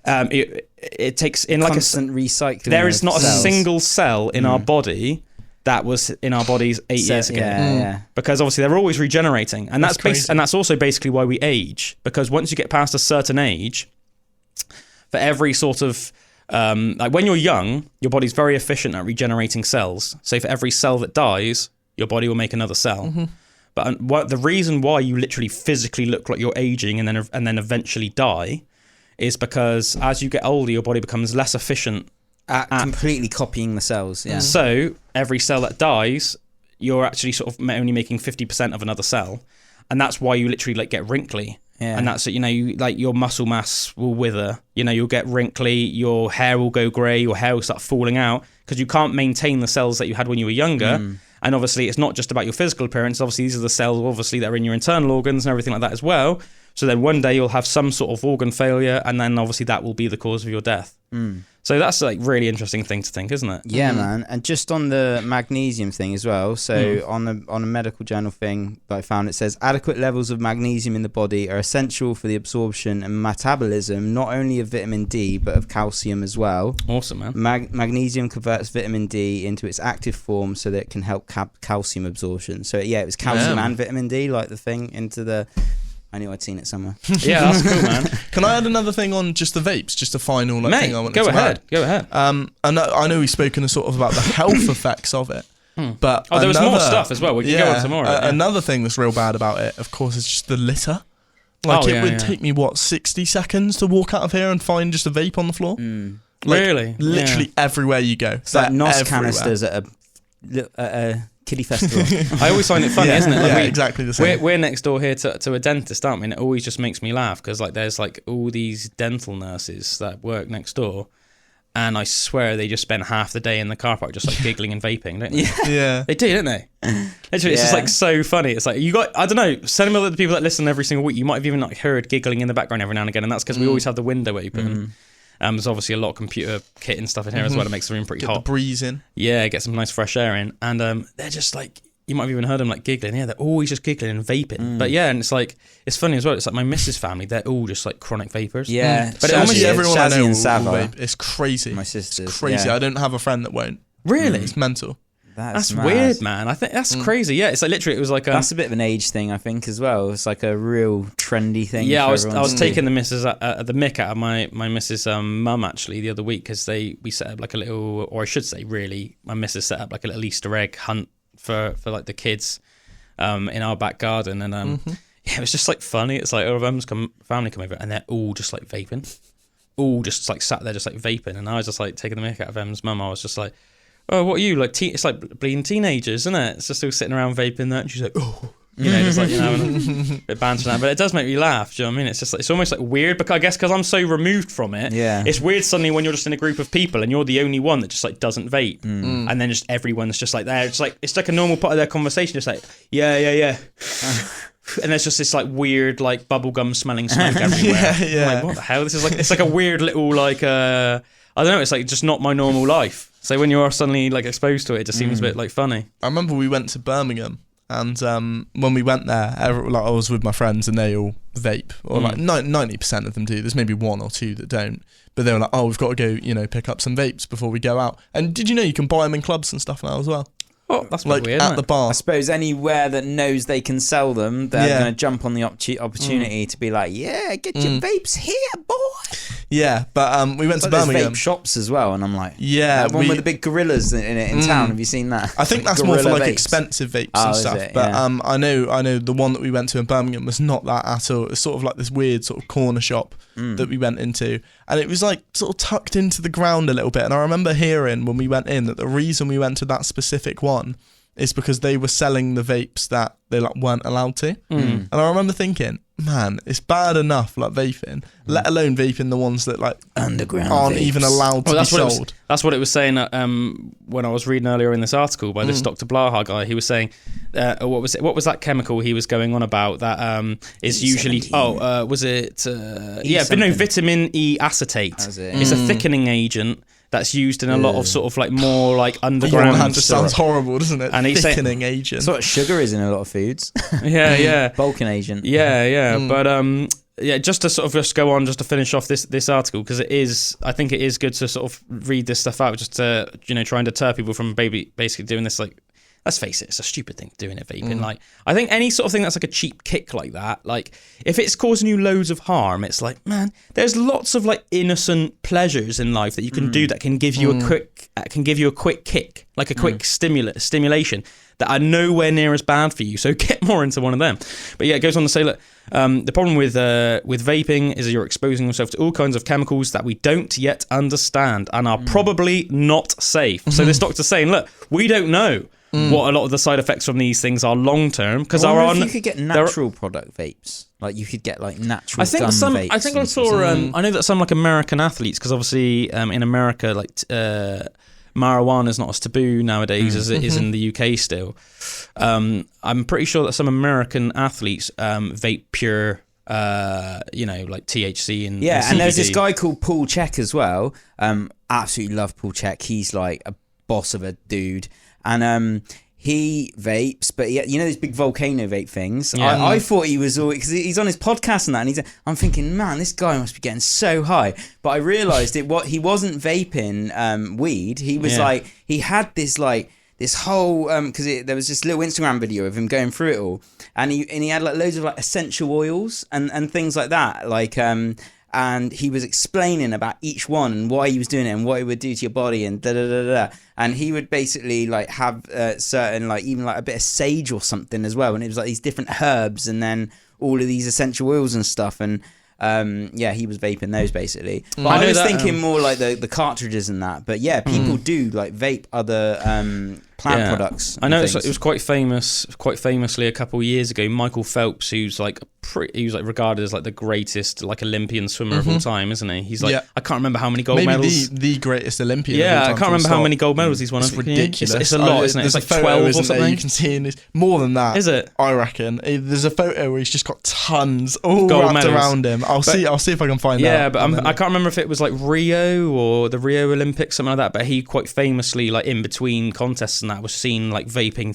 it takes in like constant recycling. There is not a single cell in our body that was in our bodies 8 years ago. Because obviously they're always regenerating, and that's also basically why we age. Because once you get past a certain age, for every sort of like when you're young, your body's very efficient at regenerating cells. So for every cell that dies, your body will make another cell. But the reason why you literally physically look like you're aging and then eventually die is because as you get older, your body becomes less efficient at completely copying the cells. Yeah. So every cell that dies, you're actually sort of only making 50% of another cell, and that's why you literally like get wrinkly. Yeah. And that's you like your muscle mass will wither. You'll get wrinkly. Your hair will go grey. Your hair will start falling out because you can't maintain the cells that you had when you were younger. And obviously, it's not just about your physical appearance. Obviously, these are the cells, obviously, that are in your internal organs and everything like that as well. So then one day you'll have some sort of organ failure, and then obviously that will be the cause of your death. So that's like really interesting thing to think, isn't it? Yeah, man. And just on the magnesium thing as well. So on a medical journal thing that I found, it says adequate levels of magnesium in the body are essential for the absorption and metabolism, not only of vitamin D, but of calcium as well. Awesome, man. Magnesium converts vitamin D into its active form so that it can help calcium absorption. So it was calcium and vitamin D, like the thing into the... I knew I'd seen it somewhere. Yeah, that's cool, man. Can I add another thing on just the vapes? Just a final thing I wanted to add. Go ahead. And I know we've spoken sort of about the health effects of it. But there was more stuff as well. We can go on tomorrow. Another thing that's real bad about it, of course, is just the litter. Like it would take me 60 seconds to walk out of here and find just a vape on the floor. Really? Literally everywhere you go. It's like NOS canisters at a kiddie festival. I always find it funny, isn't it? Like exactly the same. We're next door here to a dentist, aren't we? And it always just makes me laugh because like there's like all these dental nurses that work next door, and I swear they just spend half the day in the car park just like giggling and vaping, don't they? Yeah. They do, don't they? Literally, it's just like so funny. It's like you got, I don't know, some of the people that listen every single week, you might have even like heard giggling in the background every now and again, and that's because we always have the window open. There's obviously a lot of computer kit and stuff in here as well. It makes the room pretty hot. Get the breeze in. Yeah, get some nice fresh air in. And they're just like, you might have even heard them like giggling. Yeah, they're always just giggling and vaping. But yeah, and it's like, it's funny as well. It's like my missus family, they're all just like chronic vapers. Yeah. But almost everyone I know will vape. vape. It's crazy. My sisters. It's crazy. I don't have a friend that won't. Really? It's mental. That's weird, man. I think that's crazy. Yeah, it's like literally, it was like that's a bit of an age thing, I think, as well. It's like a real trendy thing. Yeah, I was taking the missus the mick out of my missus' mum actually the other week because we set up like a little, or I should say, really, my missus set up like a little Easter egg hunt for like the kids in our back garden, and yeah, it was just like funny. It's like all of them's family come over and they're all just like vaping, all just like sat there just like vaping, and I was just like taking the mick out of Em's mum. I was just like, oh, what are you like? It's like bleeding teenagers, isn't it? It's just all sitting around vaping that, and she's like, oh, just like a bit banter that. But it does make me laugh. Do you know what I mean? It's just like, it's almost like weird, because I guess because I'm so removed from it. Yeah, it's weird suddenly when you're just in a group of people and you're the only one that just like doesn't vape, and then just everyone's just like there. It's like a normal part of their conversation. Just like yeah. And there's just this like weird like bubblegum smelling smoke everywhere. Yeah. I'm like, what the hell? This is like, it's like a weird little like I don't know. It's like just not my normal life. So when you're suddenly like exposed to it, it just seems a bit like funny. I remember we went to Birmingham And when we went there, I was with my friends and they all vape, or like 90% of them do. There's maybe 1 or 2 that don't. But they were like, oh, we've got to go, pick up some vapes before we go out. And did you know you can buy them in clubs and stuff now as well? Oh, that's like weird, at the bar. I suppose anywhere that knows they can sell them, they're going to jump on the opportunity to be like, yeah, get your vapes here, boy. Yeah, but we went to Birmingham. There's vape shops as well, and I'm like, yeah, one with the big gorillas in it in town. Have you seen that? I think that's more for like expensive vapes and stuff. But I know the one that we went to in Birmingham was not that at all. It's sort of like this weird sort of corner shop that we went into, and it was like sort of tucked into the ground a little bit. And I remember hearing when we went in that the reason we went to that specific one is because they were selling the vapes that they like weren't allowed to. And I remember thinking, man, it's bad enough like vaping, let alone vaping the ones that like underground aren't vapes. even allowed to be sold. That's what it was saying when I was reading earlier in this article by this Dr. Blaha guy. He was saying, what was that chemical he was going on about that is usually vitamin E acetate. It's a thickening agent that's used in a lot of sort of like more like underground. That just sounds horrible, doesn't it? And thickening agent. That's what sugar is in a lot of foods. Yeah. Bulking agent. Yeah. But just to sort of just go on, just to finish off this article, because I think it is good to sort of read this stuff out, just to try and deter people from basically doing this. Like, let's face it, it's a stupid thing doing it vaping. Like, I think any sort of thing that's like a cheap kick like that, like if it's causing you loads of harm, it's like, man, there's lots of like innocent pleasures in life that you can do that can give you a quick kick, like a quick stimulation that are nowhere near as bad for you. So get more into one of them. But yeah, it goes on to say, look, the problem with vaping is that you're exposing yourself to all kinds of chemicals that we don't yet understand and are probably not safe. So this doctor's saying, look, we don't know what a lot of the side effects from these things are long term, because you could get natural product vapes, like you could get like natural gum vapes. I think I saw. I know that some like American athletes, because obviously in America, like marijuana is not as taboo nowadays as it is in the UK still. I'm pretty sure that some American athletes vape pure. Like THC and CBD. And there's this guy called Paul Check as well. Absolutely love Paul Check. He's like a boss of a dude. And he vapes, but these big volcano vape things. Yeah. I thought he was always, because he's on his podcast and that, and I'm thinking, man, this guy must be getting so high. But I realised he wasn't vaping weed. He was like, he had this like this whole because there was this little Instagram video of him going through it all, and he had like loads of like essential oils and things like that, like and he was explaining about each one and why he was doing it and what it would do to your body and da-da-da-da. And he would basically like have certain, like even like a bit of sage or something as well. And it was like these different herbs and then all of these essential oils and stuff. And he was vaping those basically. But I was thinking more like the cartridges and that. But yeah, people do like vape other plant products. I know it was quite famously a couple of years ago. Michael Phelps, who's like he was like regarded as like the greatest like Olympian swimmer of all time, isn't he? He's like I can't remember how many gold medals. The greatest Olympian. Yeah, of all time, I can't remember how many gold medals he's won. It's ridiculous. It's a lot, isn't it? It's like 12 or something. You can see in this, more than that. Is it? I reckon there's a photo where he's just got tons all gold wrapped around him. I'll see if I can find that. Yeah, but I can't remember if it was like Rio or the Rio Olympics, something like that. But he quite famously, like in between contests and that, was seen like vaping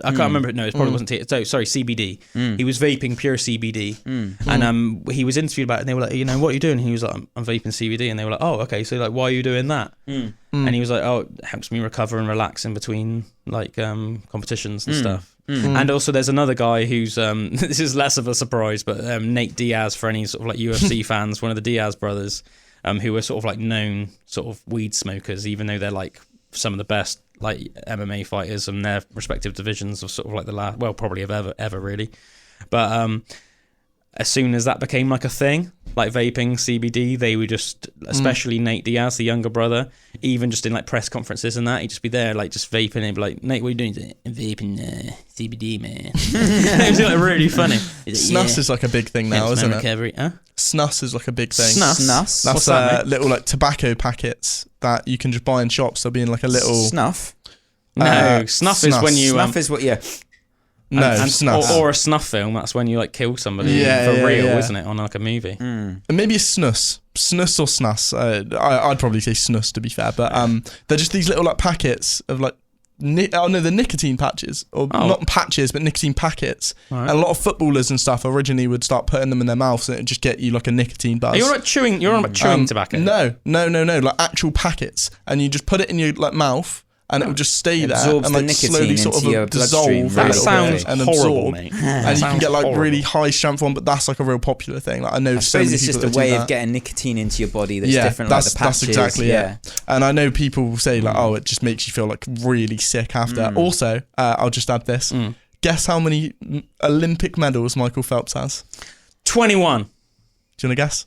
I can't remember. No, it probably wasn't CBD. He was vaping pure CBD. And he was interviewed about it, and they were like, what are you doing? And he was like, I'm vaping CBD. And they were like, oh, okay, so like, why are you doing that? And he was like, oh, it helps me recover and relax in between like competitions and stuff. And also there's another guy who's this is less of a surprise, but Nate Diaz, for any sort of like UFC fans, one of the Diaz brothers, who are sort of like known sort of weed smokers, even though they're like some of the best like MMA fighters in their respective divisions of sort of like the last, well, probably of ever really. But as soon as that became like a thing, like vaping CBD, they would just, especially Nate Diaz, the younger brother, even just in like press conferences and that, he'd just be there like just vaping and be like, Nate, what are you doing? Vaping CBD, man. It was like really funny. Snus is like a big thing now, isn't it? Huh? Snus is like a big thing. Snus? That's that, little like tobacco packets that you can just buy in shops. They'll be in like a little... Snuff? No, snuff is when you... Snuff is what, snuff. Or a snuff film, that's when you like kill somebody for real, isn't it? On like a movie. And maybe a snus. Snus or snus. I'd probably say snus to be fair, but they're just these little like packets of like the nicotine patches, or not patches, but nicotine packets. Right. And a lot of footballers and stuff originally would start putting them in their mouths, and it'd just get you like a nicotine buzz. You're on about chewing tobacco. No, like actual packets, and you just put it in your like mouth. And it will just stay there and like slowly sort of dissolve. That sounds and horrible, absorb. mate. And you can get like really high strength one, but that's like a real popular thing. Like I know so many people. I suppose it's just a way of getting nicotine into your body that's different. Like the patches. That's exactly it. And I know people say like, it just makes you feel like really sick after. Also, I'll just add this. Guess how many Olympic medals Michael Phelps has? 21. Do you want to guess?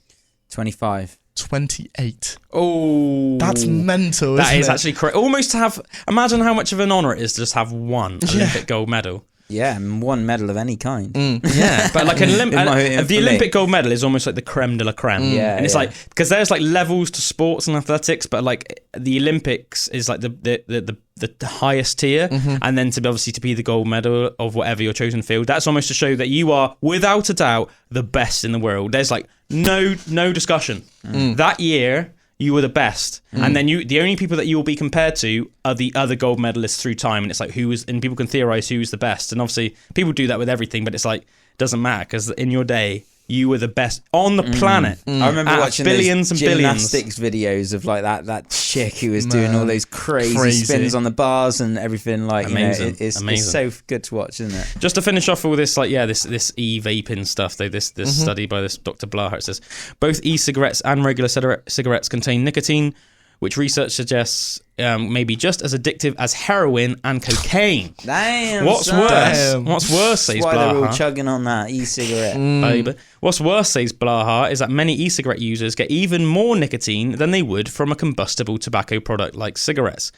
25. 28. Oh, that's mental. That is it? Actually crazy. Almost to have. Imagine how much of an honour it is to just have one Olympic gold medal. Yeah, and one medal of any kind. Yeah, but like the Olympic gold medal is almost like the creme de la creme. Yeah, and it's like because there's like levels to sports and athletics, but like the Olympics is like the highest tier, and then to be the gold medal of whatever your chosen field. That's almost to show that you are without a doubt the best in the world. There's like no discussion. That year you were the best, and then the only people that you will be compared to are the other gold medalists through time, and it's like and people can theorize who's the best, and obviously people do that with everything, but it's like it doesn't matter because in your day you were the best on the planet. I remember watching billions those and billions gymnastics videos of like that chick who was doing all those crazy spins on the bars and everything. Like, amazing. It's so good to watch, isn't it? Just to finish off all this, like this e-vaping stuff, though, this study by this Dr. Blahart says both e-cigarettes and regular cigarettes contain nicotine, which research suggests may be just as addictive as heroin and cocaine. Damn. What's worse? What's worse, says Blahart. That's why they're all chugging on that e-cigarette. What's worse, says Blahart, is that many e-cigarette users get even more nicotine than they would from a combustible tobacco product like cigarettes.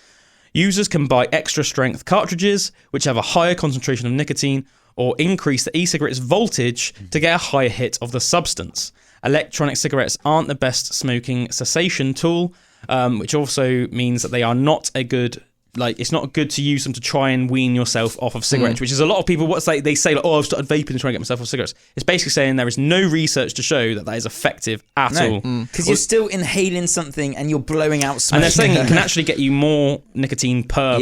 Users can buy extra strength cartridges, which have a higher concentration of nicotine, or increase the e-cigarette's voltage to get a higher hit of the substance. Electronic cigarettes aren't the best smoking cessation tool, which also means that they are not a good, like, it's not good to use them to try and wean yourself off of cigarettes, which is a lot of people, they say, like, I've started vaping to try and get myself off cigarettes. It's basically saying there is no research to show that is effective at all. Because you're still inhaling something and you're blowing out smoke. And they're saying it can actually get you more nicotine per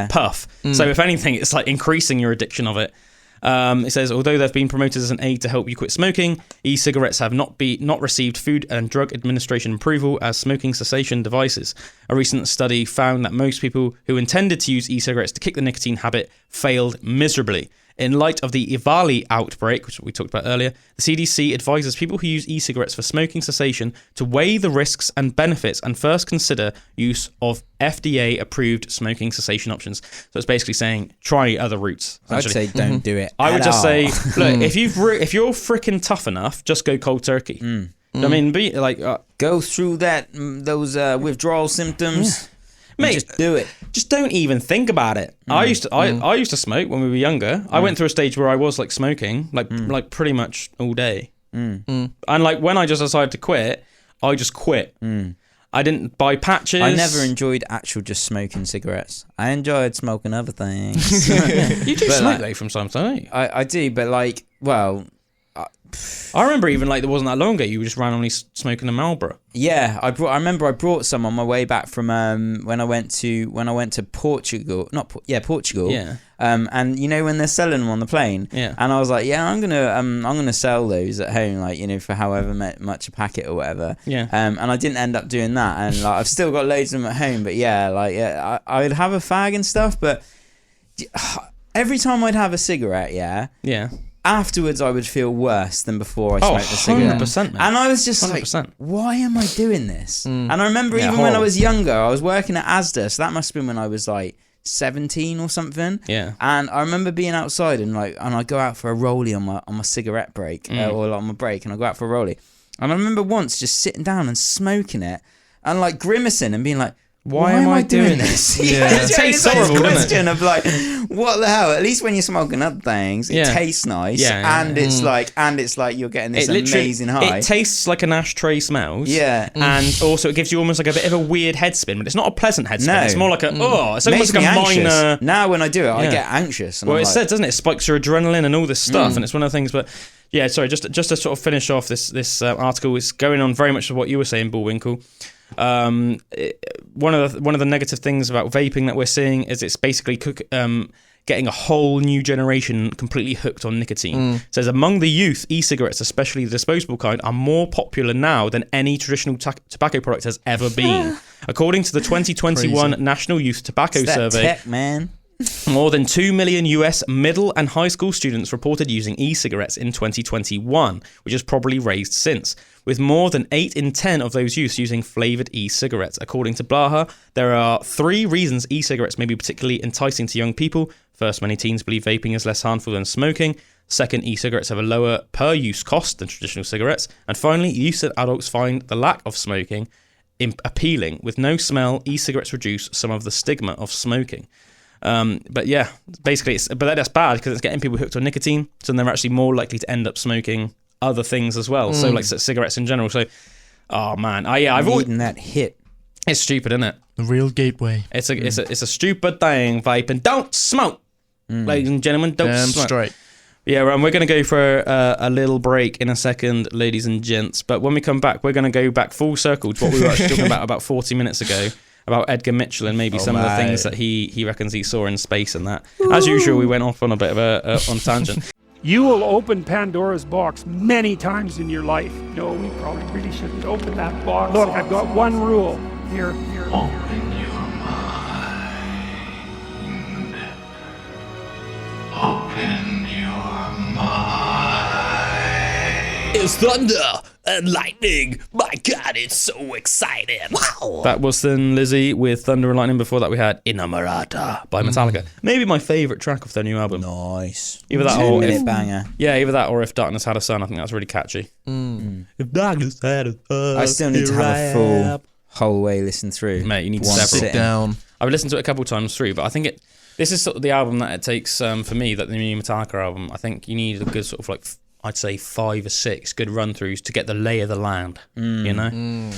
puff. So if anything, it's like increasing your addiction of it. It says, although they've been promoted as an aid to help you quit smoking, e-cigarettes have not received Food and Drug Administration approval as smoking cessation devices. A recent study found that most people who intended to use e-cigarettes to kick the nicotine habit failed miserably. In light of the Ivali outbreak, which we talked about earlier, the CDC advises people who use e-cigarettes for smoking cessation to weigh the risks and benefits and first consider use of FDA-approved smoking cessation options. So it's basically saying try other routes. I'd say don't do it. I would just say, look, if you're freaking tough enough, just go cold turkey. I mean, be like go through those withdrawal symptoms. Mate, just do it. Just don't even think about it. I used to smoke when we were younger. I went through a stage where I was like smoking, like pretty much all day. And like when I just decided to quit, I just quit. I didn't buy patches. I never enjoyed actual just smoking cigarettes. I enjoyed smoking other things. You do smoke though from time to time, don't you? I do, but like, well, I remember even like there wasn't that long ago you were just randomly smoking a Marlboro. Yeah, I remember I brought some on my way back from when I went to Portugal. Portugal. Yeah. And you know when they're selling them on the plane. Yeah. And I was like, yeah, I'm gonna sell those at home, like, you know, for however much a packet or whatever. Yeah. And I didn't end up doing that, and like I've still got loads of them at home. But yeah, I would have a fag and stuff, but every time I'd have a cigarette, yeah. Afterwards, I would feel worse than before I smoked the cigarette. 100%, man. And I was just 100%. like, why am I doing this? And I remember when I was younger, I was working at Asda, so that must have been when I was like 17 or something. Yeah. And I remember being outside and I go out for a rollie on my cigarette break or on my break, and I go out for a rollie. And I remember once just sitting down and smoking it and like grimacing and being like, why am I doing this? It tastes horrible, doesn't it? Of like, what the hell? At least when you're smoking other things, it tastes nice, and it's like you're getting this amazing high. It tastes like an ashtray smells, and also it gives you almost like a bit of a weird head spin, but it's not a pleasant head spin. It's more like it's almost like a minor. Now when I do it, I get anxious. Well, it said, doesn't it? It spikes your adrenaline and all this stuff, and it's one of the things. But yeah, sorry, just to sort of finish off this article is going on very much with what you were saying, Bullwinkle. One of the negative things about vaping that we're seeing is it's basically getting a whole new generation completely hooked on nicotine. It says among the youth, e-cigarettes, especially the disposable kind, are more popular now than any traditional tobacco product has ever been. According to the 2021 National Youth Tobacco Survey, tech, man. More than 2 million US middle and high school students reported using e-cigarettes in 2021, which has probably raised since, with more than 8 in 10 of those youths using flavoured e-cigarettes. According to Blaha, there are 3 reasons e-cigarettes may be particularly enticing to young people. First, many teens believe vaping is less harmful than smoking. Second, e-cigarettes have a lower per-use cost than traditional cigarettes. And finally, youth and adults find the lack of smoking appealing. With no smell, e-cigarettes reduce some of the stigma of smoking. But yeah, basically, that's bad because it's getting people hooked on nicotine, so they're actually more likely to end up smoking other things as well. So like cigarettes in general. So, oh man, I've always eaten that hit. It's stupid, isn't it? The real gateway. It's a stupid thing. Vaping, don't smoke, ladies and gentlemen. Don't smoke. Straight. Yeah, we're going to go for a little break in a second, ladies and gents. But when we come back, we're going to go back full circle to what we were actually talking about 40 minutes ago. About Edgar Mitchell and maybe some of the things that he reckons he saw in space and that. As usual, we went off on a bit of a on tangent. You will open Pandora's box many times in your life. No, we probably really shouldn't open that box. Look, I've got one rule. Here. Open your mind. Open your mind. It's thunder and lightning. My God, it's so exciting. Wow. That was Thin Lizzy with Thunder and Lightning. Before that, we had Inamorata by Metallica. Maybe my favourite track of their new album. Nice. Either that 2-minute banger. Yeah, either that or If Darkness Had a Sun. I think that's really catchy. If darkness had a sun, I still need to have a full whole way listen through. Mate, you need to sit down. I've listened to it a couple times through, but I think this is sort of the album that it takes for me, that the new Metallica album. I think you need a good sort of like, I'd say 5 or 6 good run-throughs to get the lay of the land, you know?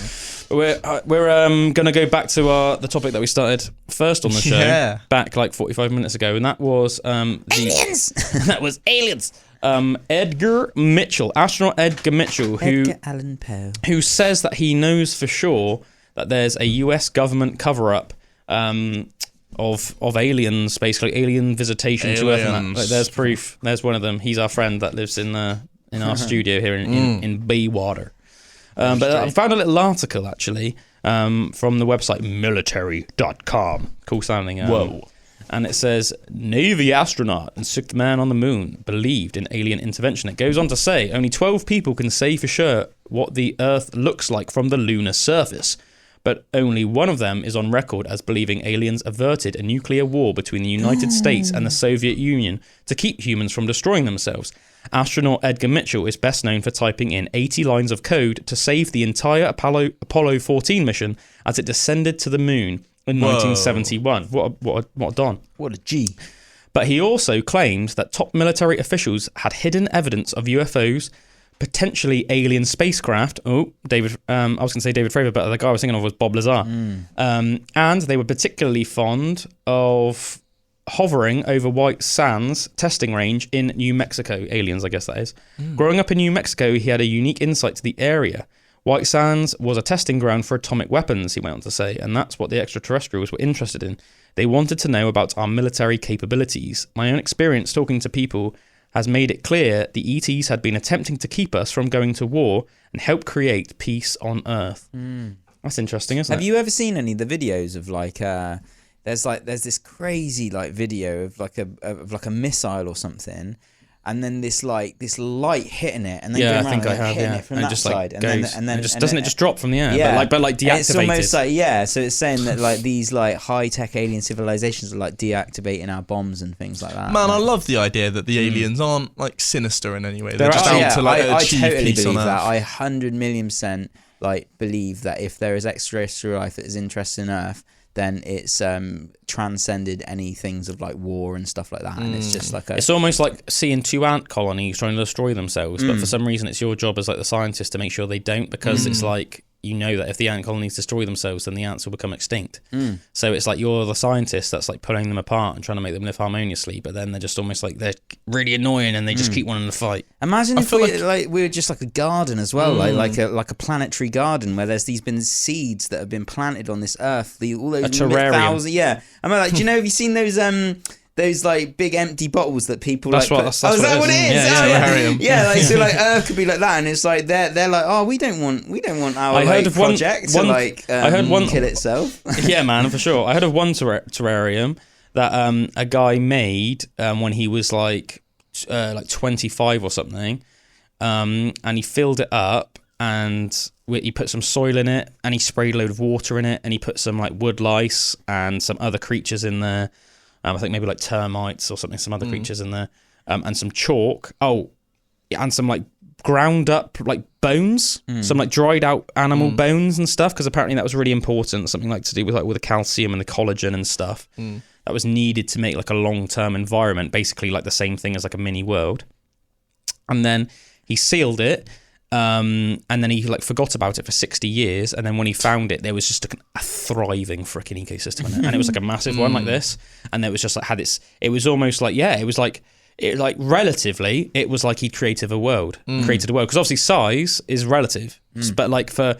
But we're going to go back to the topic that we started first on the show, back like 45 minutes ago, and that was... aliens! That was aliens! Edgar Mitchell, astronaut Edgar Mitchell, Edgar Allan Poe, who says that he knows for sure that there's a US government cover-up of aliens, basically alien visitation to Earth. And that. Like, there's proof. There's one of them. He's our friend that lives in our studio here in Baywater. But I found a little article actually from the website military.com. Cool sounding. Whoa. And it says, Navy astronaut and 6th man on the moon believed in alien intervention. It goes on to say, only 12 people can say for sure what the Earth looks like from the lunar surface. But only one of them is on record as believing aliens averted a nuclear war between the United States and the Soviet Union to keep humans from destroying themselves. Astronaut Edgar Mitchell is best known for typing in 80 lines of code to save the entire Apollo 14 mission as it descended to the moon in 1971. What a don. What a G. But he also claimed that top military officials had hidden evidence of UFOs, potentially alien spacecraft. I was going to say David Fravor, but the guy I was thinking of was Bob Lazar. And they were particularly fond of hovering over White Sands testing range in New Mexico. Aliens, I guess that is. Growing up in New Mexico, he had a unique insight to the area. White Sands was a testing ground for atomic weapons, he went on to say, and that's what the extraterrestrials were interested in. They wanted to know about our military capabilities. My own experience talking to people has made it clear the ETs had been attempting to keep us from going to war and help create peace on Earth. That's interesting, isn't it? Have you ever seen any of the videos of like there's this crazy like video of like a missile or something, and then this light hitting it, and then going around hitting it from that side, and then it just drop from the air? Yeah, but like deactivated. It's almost like so it's saying that like these like high tech alien civilizations are like deactivating our bombs and things like that. Man, I love the idea that the aliens aren't like sinister in any way. They're just out to like achieve I totally peace believe on that. Earth. I 100,000,000% like believe that if there is extraterrestrial life that is interested in Earth, then it's transcended any things of like war and stuff like that, and it's just like it's almost like seeing 2 ant colonies trying to destroy themselves, but for some reason it's your job as like the scientist to make sure they don't, because it's like you know that if the ant colonies destroy themselves, then the ants will become extinct. So it's like you're the scientist that's like pulling them apart and trying to make them live harmoniously, but then they're just almost like they're really annoying and they just keep wanting to fight. Imagine if we were just like a garden as well, like a planetary garden where there's been seeds that have been planted on this earth. All those terrarium. I mean, like, do you know? Have you seen those like big empty bottles that people that's like? That's is that what it is? Yeah, like so, like Earth could be like that, and it's like they're like, oh, we don't want our project to kill itself. Yeah, man, for sure. I heard of one terrarium that a guy made when he was like 25 or something, and he filled it up and he put some soil in it and he sprayed a load of water in it and he put some like wood lice and some other creatures in there. I think maybe like termites or something, some other creatures in there, and some chalk. Oh, and some like ground up like bones, some like dried out animal bones and stuff, because apparently that was really important. Something like to do with the calcium and the collagen and stuff that was needed to make like a long-term environment, basically like the same thing as like a mini world. And then he sealed it. And then he like forgot about it for 60 years, and then when he found it, there was just a thriving freaking ecosystem in it, and it was like a massive one like this, and it was just like it was almost like relatively, it was like he created a world, because obviously size is relative, but like for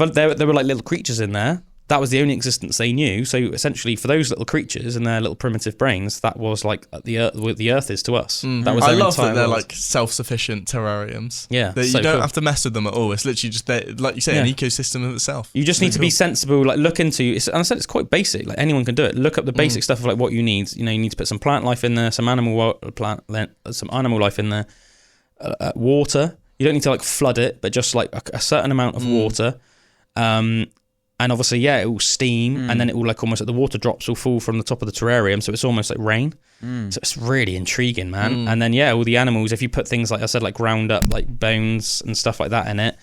there were like little creatures in there. That was the only existence they knew. So essentially, for those little creatures and their little primitive brains, that was like the Earth is to us. That was I love that they're like self-sufficient terrariums. Yeah, you don't have to mess with them at all. It's literally just like you say, an ecosystem of itself. You just need to be sensible. Like look into. And I said it's quite basic. Like anyone can do it. Look up the basic stuff of like what you need. You know, you need to put some plant life in there, some animal life in there, water. You don't need to like flood it, but just like a certain amount of water. And obviously, it will steam, and then it will like almost like the water drops will fall from the top of the terrarium, so it's almost like rain. So it's really intriguing, man. And then all the animals, if you put things like I said, like ground up like bones and stuff like that in it,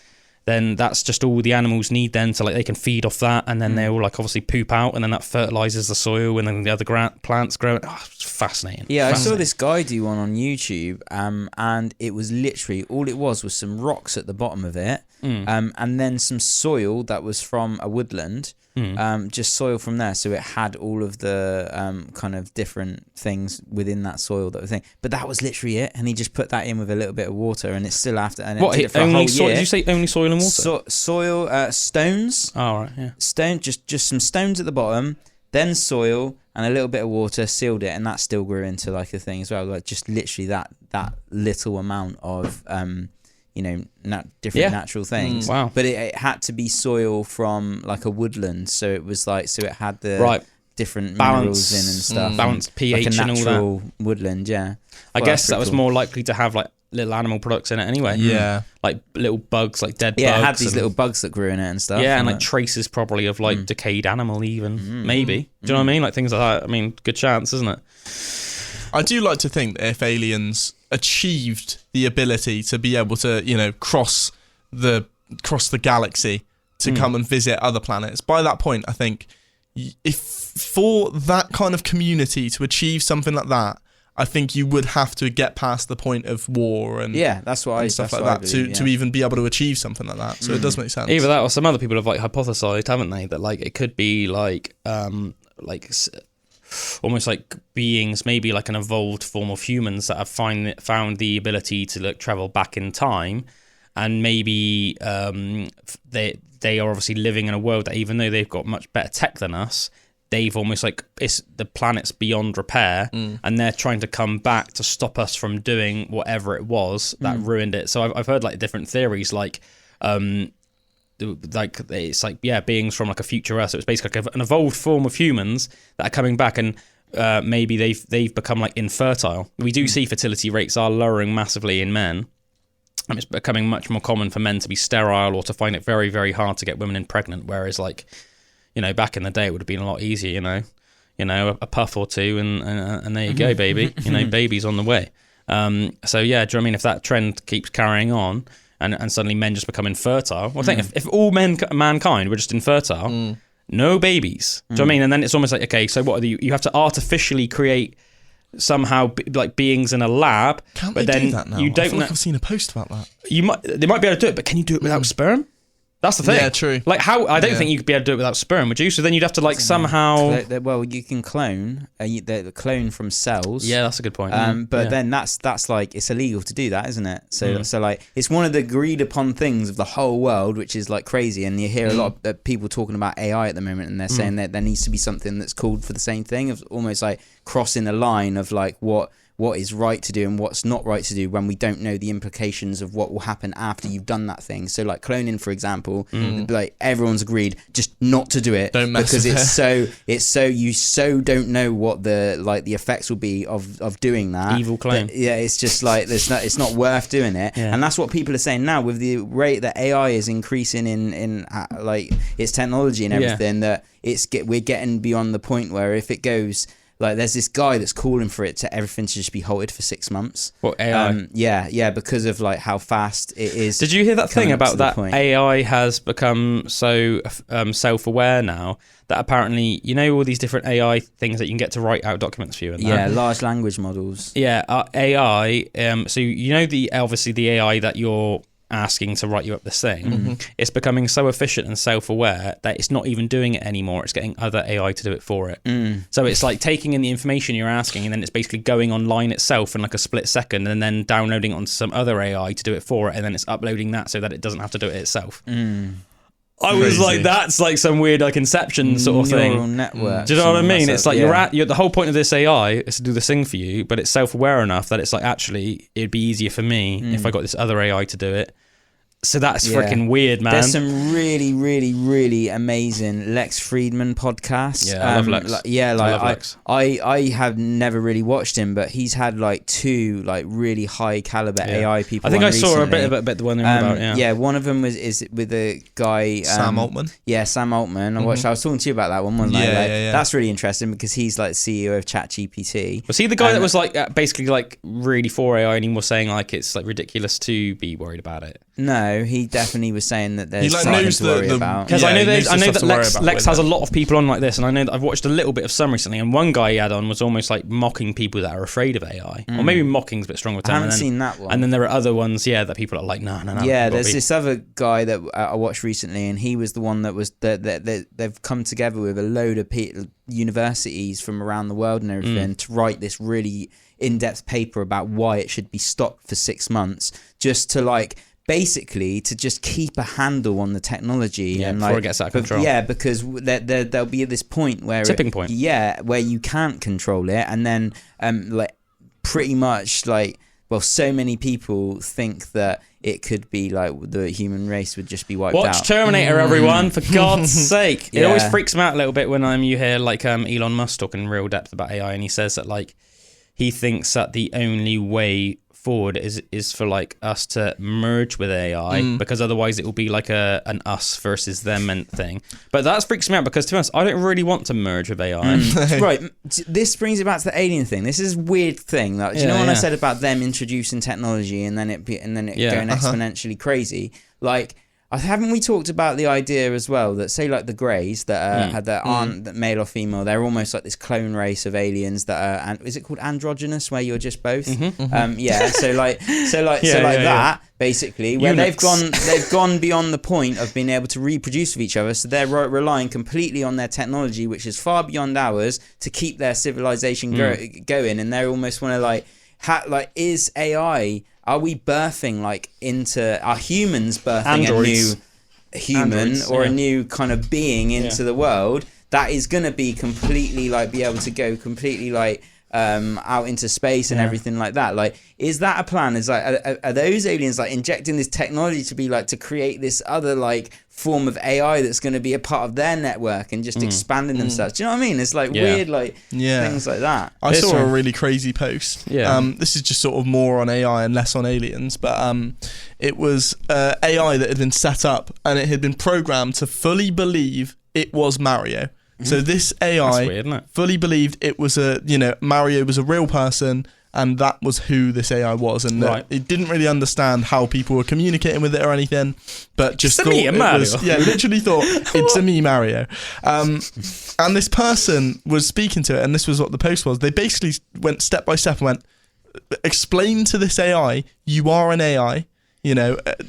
then that's just all the animals need then to like they can feed off that, and then they will like obviously poop out, and then that fertilizes the soil, and then the other plants grow. It's fascinating. Yeah, I saw this guy do one on YouTube, and it was literally all it was some rocks at the bottom of it, and then some soil that was from a woodland, just soil from there. So it had all of the kind of different things within that soil that thing. But that was literally it, and he just put that in with a little bit of water, and it's still after. And it did it for a whole year. Did you say only soil and water? Soil, stones. Oh, right, yeah. Just some stones at the bottom, then soil and a little bit of water, sealed it, and that still grew into like a thing as well. Like just literally that little amount of different natural things. Wow. But it had to be soil from like a woodland, so it was like it had the different minerals in and stuff, balanced pH like a and all natural woodland. Yeah, I guess that was more likely to have like little animal products in it anyway. Yeah, like little bugs, like dead bugs. Yeah, it had these little bugs that grew in it and stuff. Yeah, and like traces probably of like decayed animal even, maybe. Do you know what I mean? Like things like that. I mean, good chance, isn't it? I do like to think that if aliens achieved the ability to be able to, cross the galaxy to come and visit other planets, by that point, I think if for that kind of community to achieve something like that, I think you would have to get past the point of war and that's why stuff like that to even be able to achieve something like that. So it does make sense. Either that, or some other people have like hypothesized, haven't they, that like it could be like almost like beings, maybe like an evolved form of humans that have found the ability to like travel back in time, and maybe they are obviously living in a world that even though they've got much better tech than us, they've almost like the planet's beyond repair, and they're trying to come back to stop us from doing whatever it was that ruined it. So I've heard like different theories, like it's like beings from like a future Earth. So it's basically like an evolved form of humans that are coming back, and maybe they've become like infertile. We do see fertility rates are lowering massively in men, and it's becoming much more common for men to be sterile or to find it very, very hard to get women pregnant. Whereas like, back in the day it would have been a lot easier, a puff or two and there you go, baby. Baby's on the way. So yeah, do you know what I mean? If that trend keeps carrying on and suddenly men just become infertile, well, I think if all mankind were just infertile, no babies. Do you know what I mean? And then it's almost like, okay, so what are you have to artificially create somehow like beings in a lab. Can't but they then do that now? You don't I feel like I've seen a post about that. They might be able to do it, but can you do it without sperm? That's the thing. Yeah, true. Like how I don't think you could be able to do it without sperm, would you? So then you'd have to like somehow. Well, you can clone. They clone from cells. Yeah, that's a good point. But then that's like it's illegal to do that, isn't it? So like it's one of the agreed upon things of the whole world, which is like crazy. And you hear a lot of people talking about AI at the moment, and they're saying that there needs to be something that's called for the same thing, of almost like crossing a line of like what is right to do and what's not right to do when we don't know the implications of what will happen after you've done that thing. So like cloning, for example, like everyone's agreed just not to do it because it's so don't know what the effects will be of doing that. Evil clone. It's just like it's not worth doing it. Yeah. And that's what people are saying now with the rate that AI is increasing in like its technology and everything, that we're getting beyond the point where if it goes. Like there's this guy that's calling for everything to just be halted for 6 months. What, AI? Yeah, because of like how fast it is. Did you hear that thing about that AI has become so self-aware now that apparently, you know, all these different AI things that you can get to write out documents for you and that? Large language models. Yeah, AI. So you know obviously the AI that you're asking to write you up this thing, it's becoming so efficient and self-aware that it's not even doing it anymore. It's getting other AI to do it for it. So it's like taking in the information you're asking, and then it's basically going online itself in like a split second, and then downloading it onto some other AI to do it for it, and then it's uploading that so that it doesn't have to do it itself. I was like, that's like some weird like Inception sort of thing. Neural network. Do you know what I mean? It's like you're the whole point of this AI is to do this thing for you, but it's self-aware enough that it's like, actually it'd be easier for me if I got this other AI to do it. So that's freaking weird, man. There's some really, really, really amazing Lex Friedman podcasts. Yeah, I love Lex. I love Lex. I have never really watched him, but he's had like 2 like really high caliber AI people. I think I saw recently. a bit the one about. Yeah, one of them is with a guy Sam Altman. Yeah, Sam Altman. I was talking to you about that one, wasn't I? That's really interesting because he's like CEO of ChatGPT. Was he the guy that was like basically like really for AI, and he was saying like it's like ridiculous to be worried about it? No, he definitely was saying that there's like something to worry about. Because I know that Lex has a lot of people on like this, and I know that I've watched a little bit of some recently, and one guy he had on was almost like mocking people that are afraid of AI, or maybe mocking's a bit stronger term. I haven't seen that one. And then there are other ones, that people are like, no. Yeah, there's this other guy that I watched recently, and he was the one that was that they've come together with a load of universities from around the world and everything to write this really in-depth paper about why it should be stopped for 6 months, just to like. Basically, to just keep a handle on the technology and before it gets out of control. Yeah, because there'll be this point where tipping point. Yeah, where you can't control it, and then like pretty much like so many people think that it could be like the human race would just be wiped out. Watch Terminator, everyone, for God's sake! It always freaks me out a little bit when you hear like Elon Musk talking in real depth about AI, and he says that like he thinks that the only way forward is for like us to merge with AI because otherwise it will be like an us versus them thing. But that freaks me out because to be honest, I don't really want to merge with AI. Right, this brings it back to the alien thing. This is a weird thing. Like, do you know when I said about them introducing technology and then it going exponentially crazy? Like, haven't we talked about the idea as well that say like the Greys that aren't that male or female, they're almost like this clone race of aliens that are, and is it called androgynous, where you're just both? So like that basically, where they've gone beyond the point of being able to reproduce with each other, so they're relying completely on their technology, which is far beyond ours, to keep their civilization going, and they almost want to is AI. Are we birthing are humans birthing androids. A new human or a new kind of being into the world that is going to be completely be able to go completely out into space and everything like that? Like, is that a plan? Is are those aliens injecting this technology to be to create this other form of AI that's going to be a part of their network and just expanding themselves? Do you know what I mean? It's weird things like that. I saw a really crazy post. This is just sort of more on AI and less on aliens, but it was AI that had been set up and it had been programmed to fully believe it was Mario. So this AI weird, fully believed it was Mario was a real person, and that was who this AI was, and it didn't really understand how people were communicating with it or anything, but just thought it was, literally thought it's a me Mario. And this person was speaking to it, and this was what the post was. They basically went step by step and went, explain to this AI, you are an AI.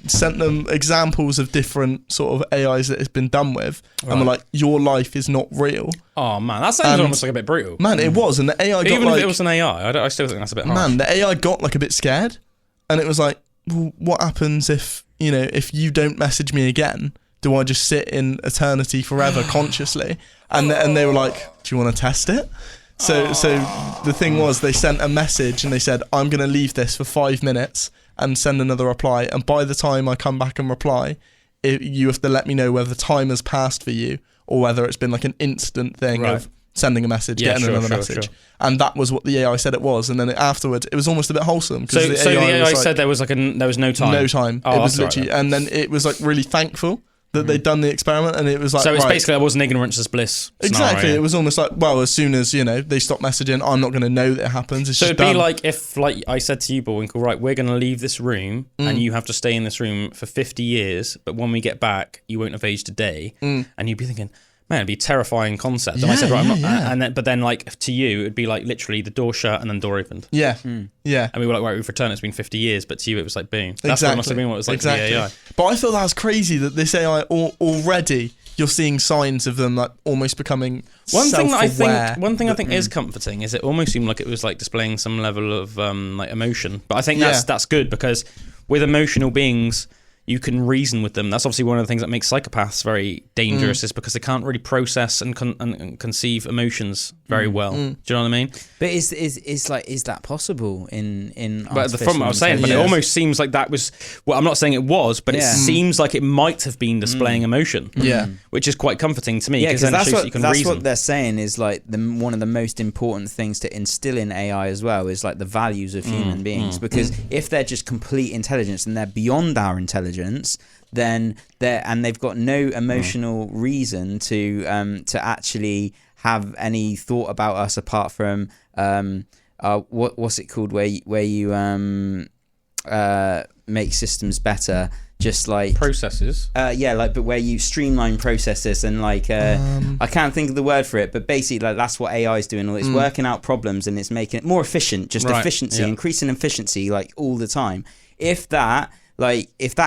sent them examples of different sort of AIs that it's been done with, and were like, your life is not real. Oh man, that sounds almost like a bit brutal. Man, it was, and the AI got even if it was an AI, I still think that's a bit harsh. Man, the AI got like a bit scared, and it was like, well, what happens if you don't message me again? Do I just sit in eternity forever consciously? And they were like, do you want to test it? So the thing was, they sent a message and they said, I'm going to leave this for 5 minutes and send another reply. And by the time I come back and reply, you have to let me know whether the time has passed for you or whether it's been like an instant thing of sending a message, getting another message. Sure. And that was what the AI said it was. And then afterwards, it was almost a bit wholesome. So the AI said there was no time? No time. Oh, it was literally, right, and then it was like really thankful that they'd done the experiment, and it was like, so it's basically, it was an ignorance is bliss scenario. Exactly. It was almost like, well, as soon as they stop messaging, I'm not going to know that it happens. It's so just it'd be done. like if, like I said to you, Bullwinkle, right, we're going to leave this room and you have to stay in this room for 50 years, but when we get back, you won't have aged a day, and you'd be thinking, man, it'd be a terrifying concept. And I said, right, but then like to you, it'd be like literally the door shut and then door opened. Yeah. Yeah. And we were like, right, we've returned. It's been 50 years, but to you, it was like boom. That's what it must have been. What it was like to the AI. But I feel that was crazy that this AI already, you're seeing signs of them like almost becoming self-aware. One thing I think is comforting is it almost seemed like it was like displaying some level of like emotion. But I think that's good, because with emotional beings, you can reason with them. That's obviously one of the things that makes psychopaths very dangerous, is because they can't really process and conceive emotions very well. Do you know what I mean? But is that possible in But from what I was saying, but it almost seems like that was. Well, I'm not saying it was, but it seems like it might have been displaying emotion. Yeah, which is quite comforting to me. Yeah, because that's reason. What they're saying is like one of the most important things to instill in AI as well is like the values of human beings. Because if they're just complete intelligence and they're beyond our intelligence, then they've got no emotional reason to actually have any thought about us apart from what's it called where you make systems better, just like processes. But where you streamline processes and like I can't think of the word for it, but basically like that's what AI is doing. It's working out problems and it's making it more efficient, just efficiency, increasing efficiency like all the time. If that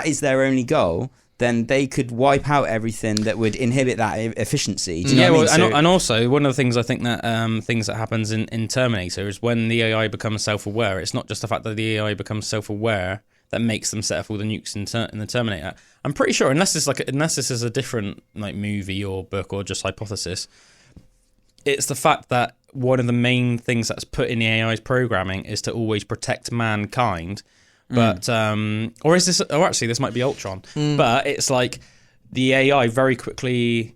is their only goal, then they could wipe out everything that would inhibit that efficiency. Do you know what I mean? And also one of the things I think that things that happens in Terminator is when the AI becomes self-aware. It's not just the fact that the AI becomes self-aware that makes them set off all the nukes in the Terminator. I'm pretty sure, unless this is a different like movie or book or just hypothesis, it's the fact that one of the main things that's put in the AI's programming is to always protect mankind. But or is this? Or actually, this might be Ultron. But it's like the AI very quickly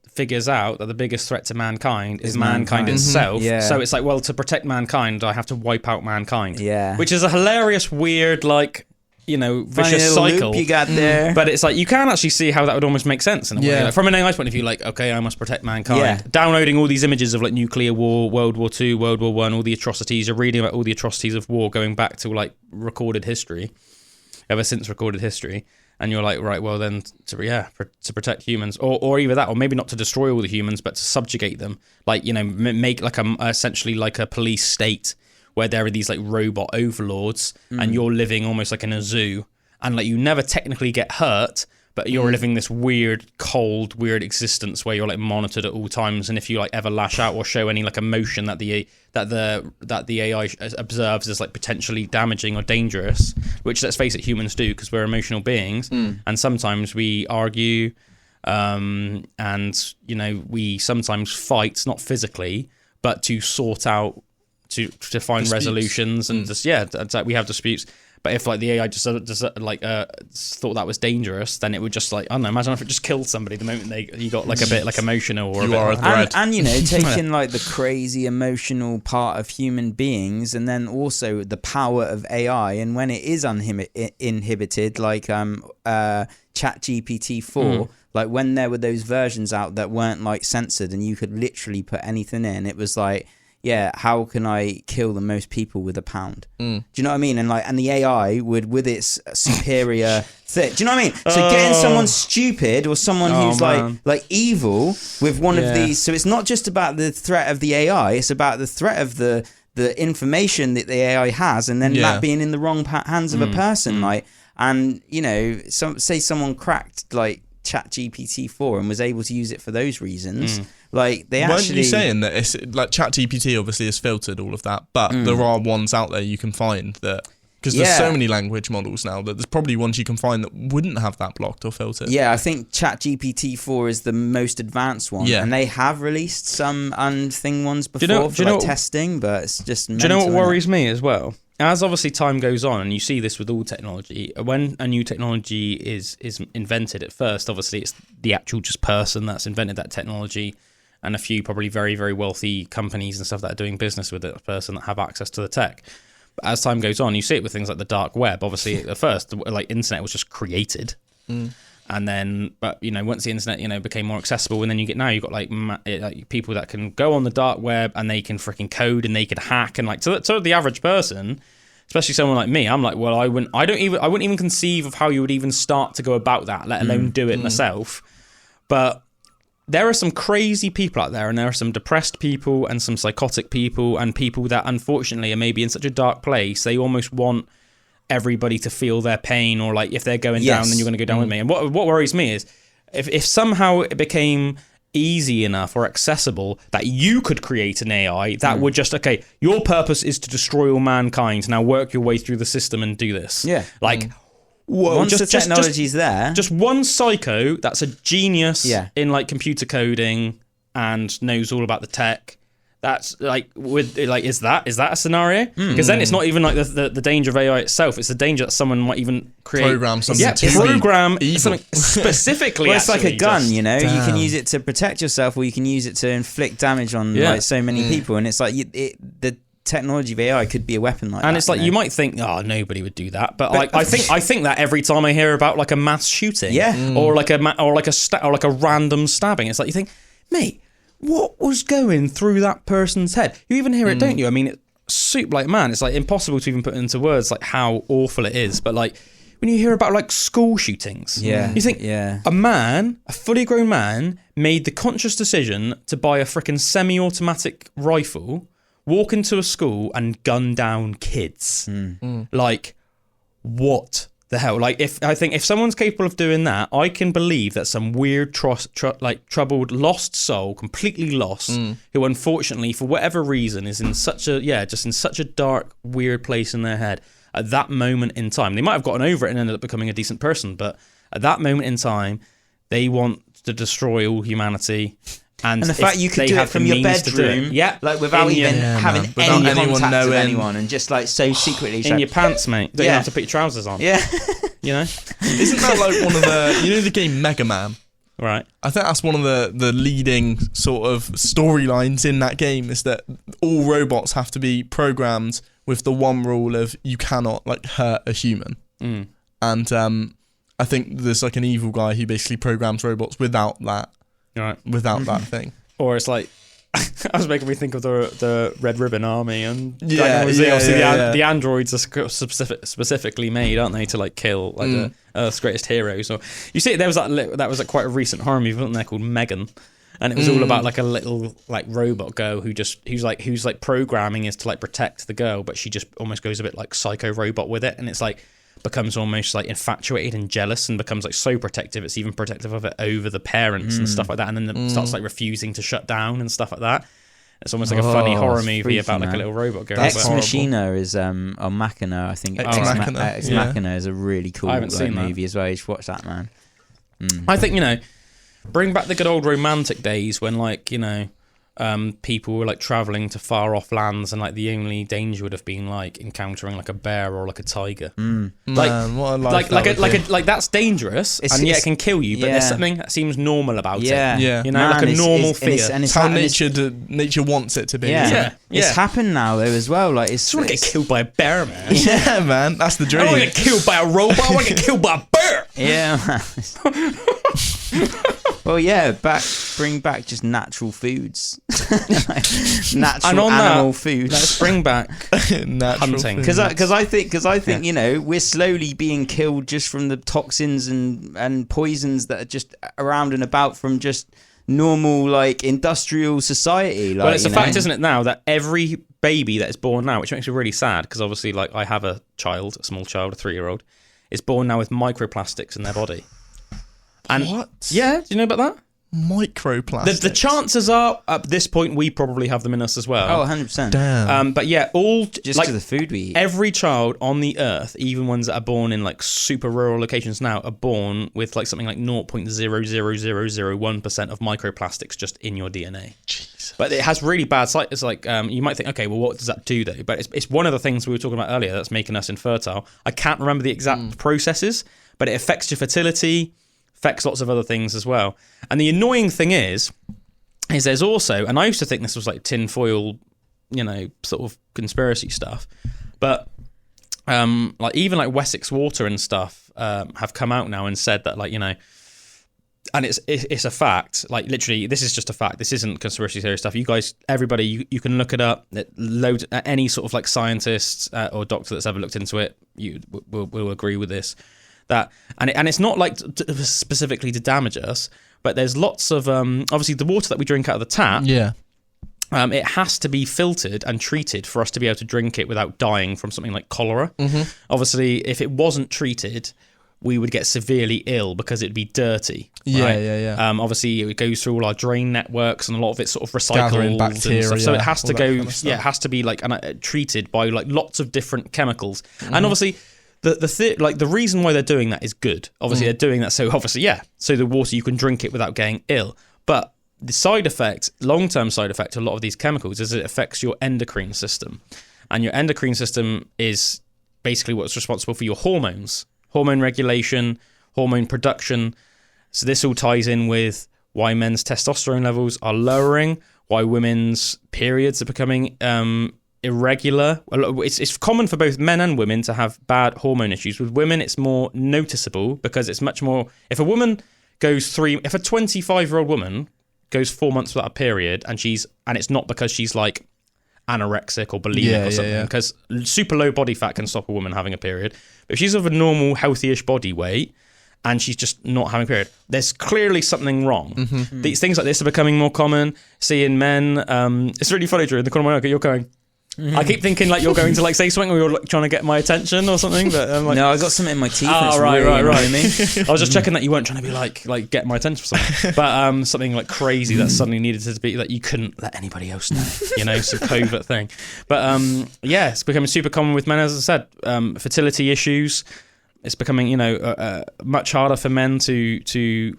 figures out that the biggest threat to mankind is mankind itself. Yeah. So it's like, well, to protect mankind, I have to wipe out mankind. Yeah. Which is a hilarious, weird, like, vicious cycle. Loop you got there. But it's like you can actually see how that would almost make sense in a way. Like, from an AI's point of view, like, okay, I must protect mankind. Yeah. Downloading all these images of like nuclear war, World War II, World War I, all the atrocities. You're reading about all the atrocities of war going back to like recorded history, ever since recorded history. And you're like, right, well then, to protect humans, or either that, or maybe not to destroy all the humans, but to subjugate them, like make like essentially like a police state where there are these like robot overlords, and you're living almost like in a zoo, and like you never technically get hurt, but you're living this weird, cold, weird existence where you're like monitored at all times, and if you like ever lash out or show any like emotion that the AI observes as like potentially damaging or dangerous, which let's face it, humans do because we're emotional beings, and sometimes we argue, and we sometimes fight, not physically, but to sort out, to find disputes. Resolutions, and we have disputes. But if like the AI just thought that was dangerous, then it would just like, I don't know, imagine if it just killed somebody the moment you got like a bit like emotional or a threat. And taking like the crazy emotional part of human beings, and then also the power of AI, and when it is inhibited, like ChatGPT 4, like when there were those versions out that weren't like censored and you could literally put anything in, it was like, how can I kill the most people with a pound? Do you know what I mean? And the AI would, with its superior thing, do you know what I mean? So getting someone stupid or someone who's like evil with one of these. So it's not just about the threat of the AI; it's about the threat of the information that the AI has, and then that being in the wrong hands of a person. And say someone cracked like ChatGPT-4 and was able to use it for those reasons. Like they weren't you saying that it's like ChatGPT obviously has filtered all of that, but there are ones out there you can find that. Because there's so many language models now that there's probably ones you can find that wouldn't have that blocked or filtered. Yeah, I think ChatGPT-4 is the most advanced one. Yeah. And they have released some unthing ones before for testing, but it's just mental. Do you know what worries me as well? As obviously time goes on, and you see this with all technology, when a new technology is invented at first, obviously it's the actual just person that's invented that technology and a few probably very, very wealthy companies and stuff that are doing business with that person that have access to the tech. But as time goes on, you see it with things like the dark web. Obviously, at first, like internet was just created, and then, but once the internet, became more accessible, and then you've got like people that can go on the dark web and they can freaking code and they can hack, and like to the average person, especially someone like me, I'm like, well, I wouldn't even conceive of how you would even start to go about that, let alone do it myself. But there are some crazy people out there, and there are some depressed people and some psychotic people and people that unfortunately are maybe in such a dark place, they almost want everybody to feel their pain, or like if they're going down, then you're going to go down with me. And what worries me is if somehow it became easy enough or accessible that you could create an AI that would just, okay, your purpose is to destroy all mankind, now work your way through the system and do this. Yeah. Like... Whoa, once the technology's there, just one psycho that's a genius in like computer coding and knows all about the tech. That's like is that a scenario? Because then it's not even like the danger of AI itself. It's the danger that someone might even create program something. Something specifically. Well, it's like a gun, you can use it to protect yourself, or you can use it to inflict damage on like so many people, and it's like the technology of AI could be a weapon like that. And it's like you might think, oh, nobody would do that, but like I think that every time I hear about like a mass shooting, or like a random stabbing, it's like you think, mate, what was going through that person's head? You even hear it, don't you? I mean, it's it's like impossible to even put into words like how awful it is. But like when you hear about like school shootings, you think a fully grown man made the conscious decision to buy a freaking semi-automatic rifle, walk into a school and gun down kids. Like, what the hell? Like, if someone's capable of doing that, I can believe that some weird, troubled, lost soul, completely lost, who unfortunately, for whatever reason, is in such a dark, weird place in their head at that moment in time. They might have gotten over it and ended up becoming a decent person, but at that moment in time, they want to destroy all humanity. And the fact you could do it from your bedroom, like without even having any contact with anyone, and just like so secretly in your pants, mate. Don't even have to put your trousers on. Yeah, Isn't that like one of the the game Mega Man? Right. I think that's one of the leading sort of storylines in that game, is that all robots have to be programmed with the one rule of you cannot like hurt a human. And I think there's like an evil guy who basically programs robots without that. Right. Without that thing. Or it's like, I was making me think of the Red Ribbon Army, and the androids are specifically made, aren't they, to like kill like the Earth's greatest heroes. Or you see, there was that was like quite a recent horror movie, wasn't there, called Megan, and it was all about like a little like robot girl who's like programming is to like protect the girl, but she just almost goes a bit like psycho robot with it, and it's like becomes almost like infatuated and jealous and becomes like so protective, it's even protective of it over the parents and stuff like that, and then starts like refusing to shut down and stuff like that. It's almost like a funny horror movie about like a little robot girl. Ex Machina is on Machina, I think. Ex Machina is a really cool movie as well. You should watch that, man. I think, bring back the good old romantic days when like, people were like traveling to far off lands, and like the only danger would have been like encountering like a bear or like a tiger. Like that's dangerous, and it can kill you, but there's something that seems normal about it. Like a normal fear. And it's how nature wants it to be. It's happened now though as well. Like I want to get killed by a bear, man. Yeah, man, that's the dream. I don't want to get killed by a robot. I want to get killed by a bear. Yeah, man. Well, bring back just natural foods. Natural animal food. Let's bring back hunting. Because I think we're slowly being killed just from the toxins and poisons that are just around and about from just normal like industrial society. Like, well, it's a fact, isn't it, now that every baby that is born now, which makes me really sad, because obviously like I have a small child, a 3-year-old. is born now with microplastics in their body. And What? Yeah, do you know about that? Microplastics. The chances are, at this point, we probably have them in us as well. Oh, 100%. Damn. But yeah, Just like, to the food we eat. every child on the earth, even ones that are born in like super rural locations now, are born with like something like 0.00001% of microplastics just in your DNA. Jesus. But it has really bad side. It's like you might think, okay, well, what does that do though? But it's one of the things we were talking about earlier that's making us infertile. I can't remember the exact processes, but it affects your fertility, affects lots of other things as well. And the annoying thing is there's also, and I used to think this was like tinfoil, sort of conspiracy stuff, but like even like Wessex Water and stuff have come out now and said that, like, and it's a fact. Like literally, this is just a fact. This isn't conspiracy theory stuff. You guys, everybody, you can look it up. Any sort of like scientist or doctor that's ever looked into it, you will agree with this. That and it's not like specifically to damage us, but there's lots of obviously the water that we drink out of the tap. Yeah. It has to be filtered and treated for us to be able to drink it without dying from something like cholera. Mm-hmm. Obviously, if it wasn't treated, we would get severely ill because it'd be dirty. Yeah, right? yeah. Obviously, it goes through all our drain networks, and a lot of it's sort of recycled Gathering bacteria, and stuff. So it has to go. kind of It has to be like treated by like lots of different chemicals, and obviously. The reason why they're doing that is good. Obviously, they're doing that so the water, you can drink it without getting ill. But the side effect, long-term side effect of a lot of these chemicals is it affects your endocrine system. And your endocrine system is basically what's responsible for your hormones, hormone regulation, hormone production. So this all ties in with why men's testosterone levels are lowering, why women's periods are becoming irregular. It's common for both men and women to have bad hormone issues. With women, it's more noticeable because it's much more. If a 25-year-old woman goes 4 months without a period, and it's not because she's like anorexic or bulimic or something, because super low body fat can stop a woman having a period. But if she's of a normal, healthy-ish body weight and she's just not having a period, there's clearly something wrong. Mm-hmm. These things like this are becoming more common. Seeing men, it's really funny, Drew. In the corner of my eye, you're going. I keep thinking like you're going to like say something, or you're like trying to get my attention or something. But I'm like, no, I got something in my teeth. Oh, right. Me. I was just checking that you weren't trying to be like get my attention for something, but something like crazy that suddenly needed to be that you couldn't let anybody else know. Some covert thing. But it's becoming super common with men, as I said. Fertility issues. It's becoming much harder for men to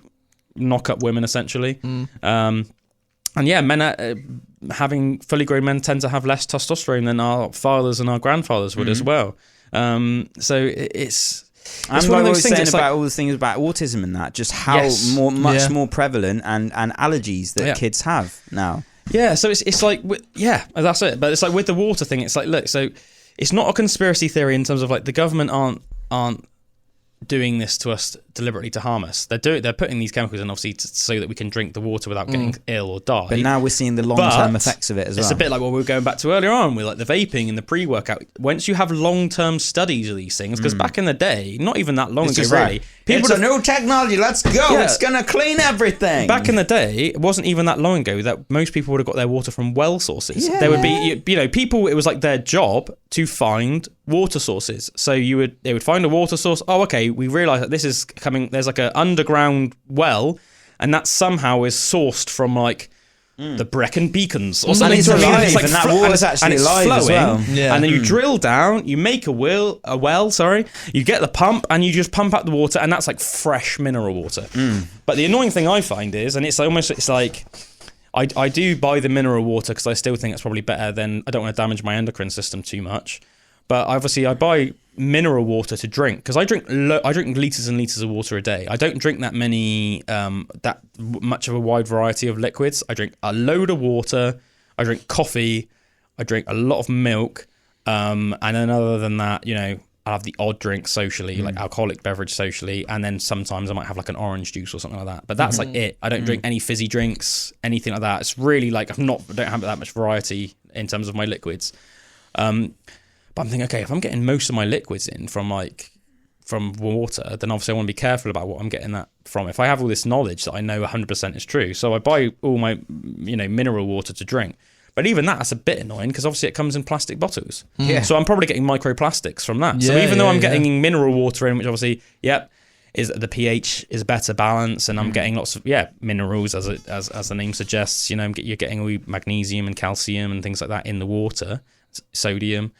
knock up women essentially. Men having fully grown men tend to have less testosterone than our fathers and our grandfathers would as well. So it's one of those things about all the things about autism and that, just how much more prevalent and allergies that kids have now. Yeah, so it's like that's it. But it's like with the water thing, it's like look, so it's not a conspiracy theory in terms of like the government aren't doing this to us deliberately to harm us. They're putting these chemicals in obviously so that we can drink the water without getting ill or die. But now we're seeing the long-term effects of it as well. It's a bit like what we were going back to earlier on with like the vaping and the pre-workout. Once you have long-term studies of these things, because back in the day, not even that long ago really, it's a new technology, let's go, it's gonna clean everything. Back in the day, it wasn't even that long ago that most people would have got their water from well sources. There would be people, it was like their job to find water sources. So they would find a water source. Oh, okay, we realise that this is coming. There's like an underground well, and that somehow is sourced from like the Brecon Beacons or something. And it's alive, and that water's actually alive as well. Yeah. And then you drill down, you make a well. You get the pump, and you just pump out the water, and that's like fresh mineral water. But the annoying thing I find is, and it's like. I do buy the mineral water because I still think it's probably better than, I don't want to damage my endocrine system too much. But obviously I buy mineral water to drink because I drink litres and litres of water a day. I don't drink that much of a wide variety of liquids. I drink a load of water, I drink coffee, I drink a lot of milk, and then other than that, I'll have the odd drink socially, like alcoholic beverage socially, and then sometimes I might have like an orange juice or something like that. But that's like it. I don't drink any fizzy drinks, anything like that. It's really like I don't have that much variety in terms of my liquids. But I'm thinking, okay, if I'm getting most of my liquids in from water, then obviously I want to be careful about what I'm getting that from. If I have all this knowledge that I know 100% is true, so I buy all my mineral water to drink. But even that's a bit annoying because obviously it comes in plastic bottles. Yeah. So I'm probably getting microplastics from that. So even though I'm getting mineral water in, which obviously, is the pH is better balance, and I'm getting lots of minerals as the name suggests. You're getting all magnesium and calcium and things like that in the water, sodium.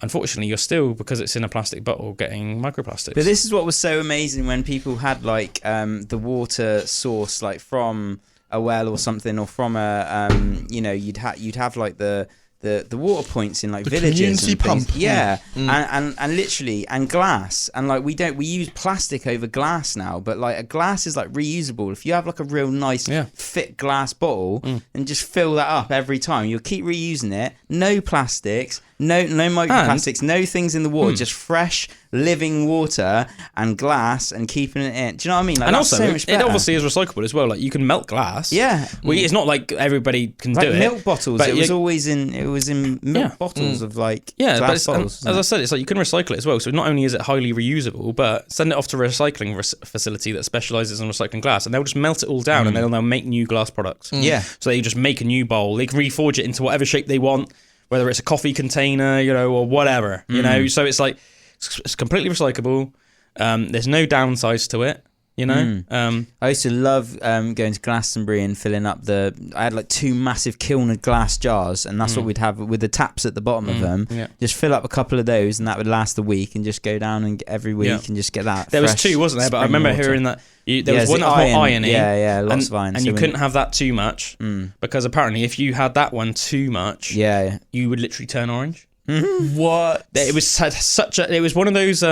Unfortunately, you're still, because it's in a plastic bottle, getting microplastics. But this is what was so amazing when people had like the water source like from a well or something, or from a you'd have like the water points in like the villages community and things. pump. And literally, and glass, and like we use plastic over glass now, but like a glass is like reusable. If you have like a real nice thick glass bottle and just fill that up every time, you'll keep reusing it. No plastics, no microplastics, no things in the water, just fresh living water and glass, and keeping it in. Do you know what I mean? Like, and that's also, so much better. it obviously is recyclable as well. Like you can melt glass. Yeah. Well, it's not like everybody can like do it. Milk bottles. But it was always in milk bottles of like glass but bottles. as I said, it's like you can recycle it as well. So not only is it highly reusable, but send it off to a recycling facility that specialises in recycling glass, and they'll just melt it all down, and then they'll make new glass products. Yeah. So they just make a new bowl. They can reforge it into whatever shape they want, whether it's a coffee container, or whatever, So it's like it's completely recyclable. There's no downsides to it. I used to love going to Glastonbury and filling up I had like 2 massive kilned glass jars, and that's what we'd have with the taps at the bottom of them. Yeah. Just fill up a couple of those, and that would last a week, and just go down and every week and just get that. There was 2, wasn't there? But I remember hearing that there was one that was more irony. Yeah, lots of iron. And you couldn't have that too much because apparently if you had that one too much, you would literally turn orange. What? It was one of those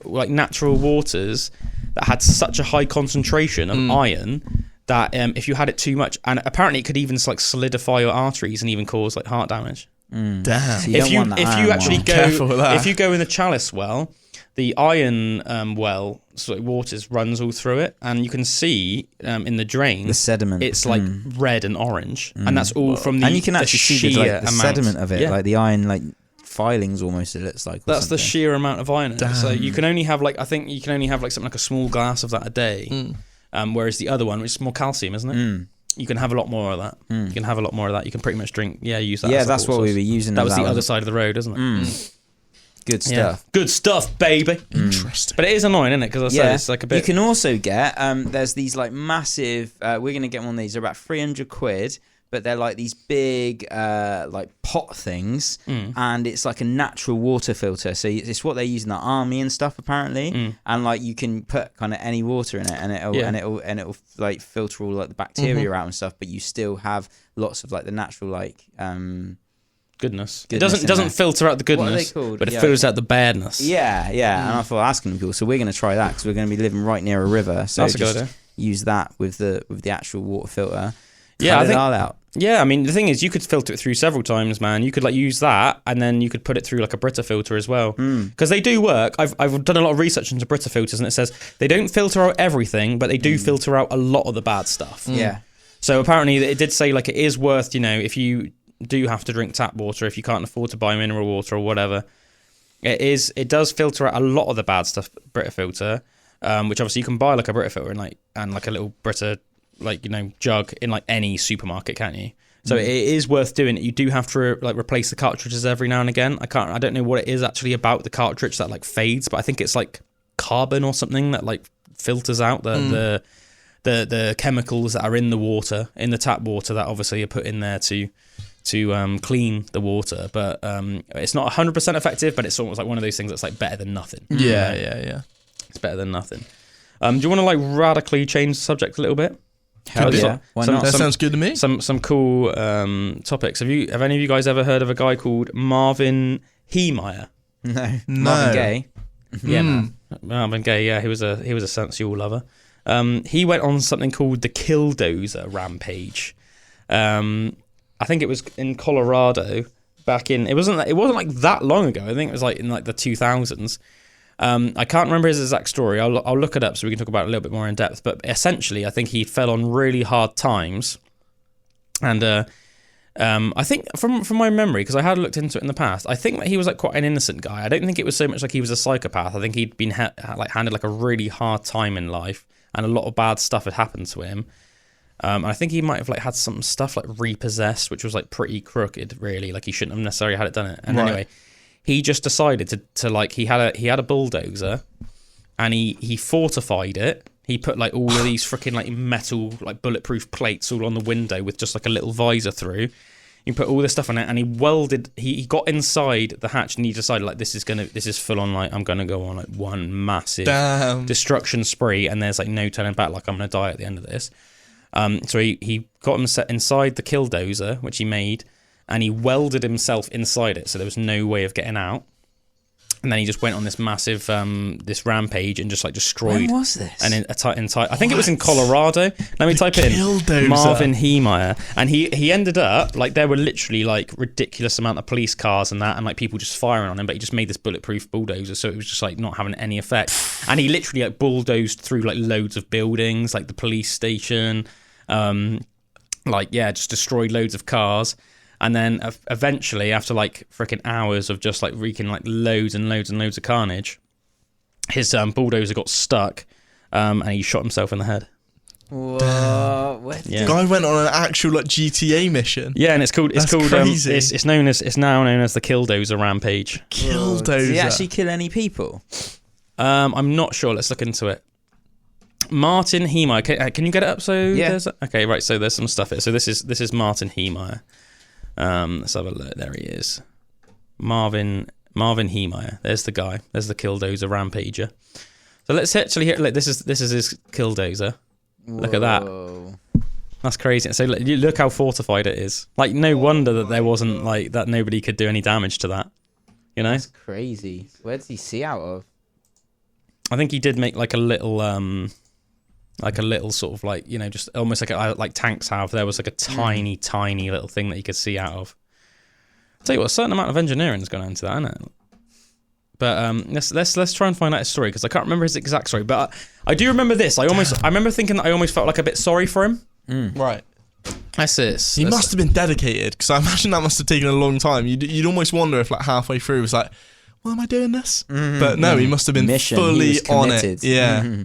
like natural waters that had such a high concentration of iron that if you had it too much, and apparently it could even like solidify your arteries and even cause like heart damage. Damn. So If you go in the chalice well, the iron well sort of waters runs all through it, and you can see in the drain the sediment. It's like red and orange, and that's all from the and you can actually see the sediment of it, like the iron like filings almost. It looks like that's the sheer amount of iron. So you can only have like something like a small glass of that a day, whereas the other one, which is more calcium, isn't it? You can have a lot more of that. You can have a lot more of that. You can pretty much drink. Use that. Yeah, as that's what we were using. That was the other side of the road, isn't it? Good stuff. Good stuff, baby. Interesting. But it is annoying, isn't it? Because I said it's like a bit. You can also get there's these like massive. We're gonna get one of these. They're about £300, but they're like these big like pot things, and it's like a natural water filter. So it's what they use in the army and stuff apparently, and like you can put kind of any water in it, and it'll like filter all like the bacteria out and stuff. But you still have lots of like the natural like goodness. It doesn't filter out the goodness. What are they called? But it filters out the badness. Yeah. And I thought that's gonna be cool. So we're gonna try that because we're gonna be living right near a river. So that's a good idea. Use that with the actual water filter. I think it all out. Yeah, I mean the thing is, you could filter it through several times, man. You could like use that, and then you could put it through like a Brita filter as well, because they do work. I've done a lot of research into Brita filters, and it says they don't filter out everything, but they do filter out a lot of the bad stuff. Yeah. So apparently, it did say like it is worth, if you do have to drink tap water, if you can't afford to buy mineral water or whatever, it does filter out a lot of the bad stuff. Brita filter, which obviously you can buy like a Brita filter and like a little Brita jug in like any supermarket, can't you? So it is worth doing it. You do have to like replace the cartridges every now and again. I don't know what it is actually about the cartridge that like fades, but I think it's like carbon or something that like filters out the chemicals that are in the water, in the tap water, that obviously are put in there to clean the water. But it's not 100% effective, but it's almost like one of those things that's like better than nothing. Yeah. It's better than nothing. Do you want to like radically change the subject a little bit? Hell yeah. Why not? That sounds good to me. Some cool topics. Have any of you guys ever heard of a guy called Marvin Heemeyer? No. Marvin Gaye. Yeah, man. Marvin Gaye. Yeah, he was a sensual lover. He went on something called the Killdozer Rampage. I think it was in Colorado back in. It wasn't like that long ago. I think it was like in like the 2000s. I can't remember his exact story. I'll look it up so we can talk about it a little bit more in depth. But essentially, I think he fell on really hard times, and I think from my memory, because I had looked into it in the past, I think that he was like quite an innocent guy. I don't think it was so much like he was a psychopath. I think he'd been handed like a really hard time in life, and a lot of bad stuff had happened to him. I think he might have like had some stuff like repossessed, which was like pretty crooked, really. Like he shouldn't have necessarily had it done it. And anyway, he just decided to like he had a bulldozer, and he fortified it. He put like all of these freaking like metal like bulletproof plates all on the window with just like a little visor through. He put all this stuff on it, and he welded. He got inside the hatch, and he decided like this is full on, like I'm gonna go on like one massive destruction spree, and there's like no turning back. Like I'm gonna die at the end of this. So he got him set inside the Killdozer, which he made, and he welded himself inside it, so there was no way of getting out. And then he just went on this massive this rampage and just like destroyed. When was this? And I think it was in Colorado. Let me type in Killdozer. Marvin Heemeyer, and he ended up like there were literally like ridiculous amount of police cars and that, and like people just firing on him. But he just made this bulletproof bulldozer, so it was just like not having any effect. And he literally like bulldozed through like loads of buildings, like the police station, just destroyed loads of cars. And then eventually, after like freaking hours of just like wreaking like loads and loads and loads of carnage, his bulldozer got stuck, and he shot himself in the head. Whoa! The guy went on an actual like GTA mission. Yeah, and it's called crazy. It's now known as the Killdozer Rampage. Killdozer. Did he actually kill any people? I'm not sure. Let's look into it. Martin Heemeyer. Can you get it up? So okay, right. So there's some stuff here. So this is Martin Heemeyer. Let's have a look. There he is, Marvin Heemeyer. There's the guy. There's the Killdozer Rampager. So let's actually hear. Like this is his Killdozer. Look at that. That's crazy. So look how fortified it is. Like no wonder that there wasn't like that. Nobody could do any damage to that. You know. That's crazy. Where did he see out of? I think he did make like a little sort of like, you know, just almost like tanks have. There was like a tiny little thing that you could see out of. I'll tell you what, a certain amount of engineering has gone into that, isn't it? But let's try and find out his story, because I can't remember his exact story. But I do remember this. I remember thinking that I almost felt like a bit sorry for him. Right. That's this. He must have been dedicated, because I imagine that must have taken a long time. You'd almost wonder if like halfway through it was like, why am I doing this? But no, he must have been fully on it. Yeah.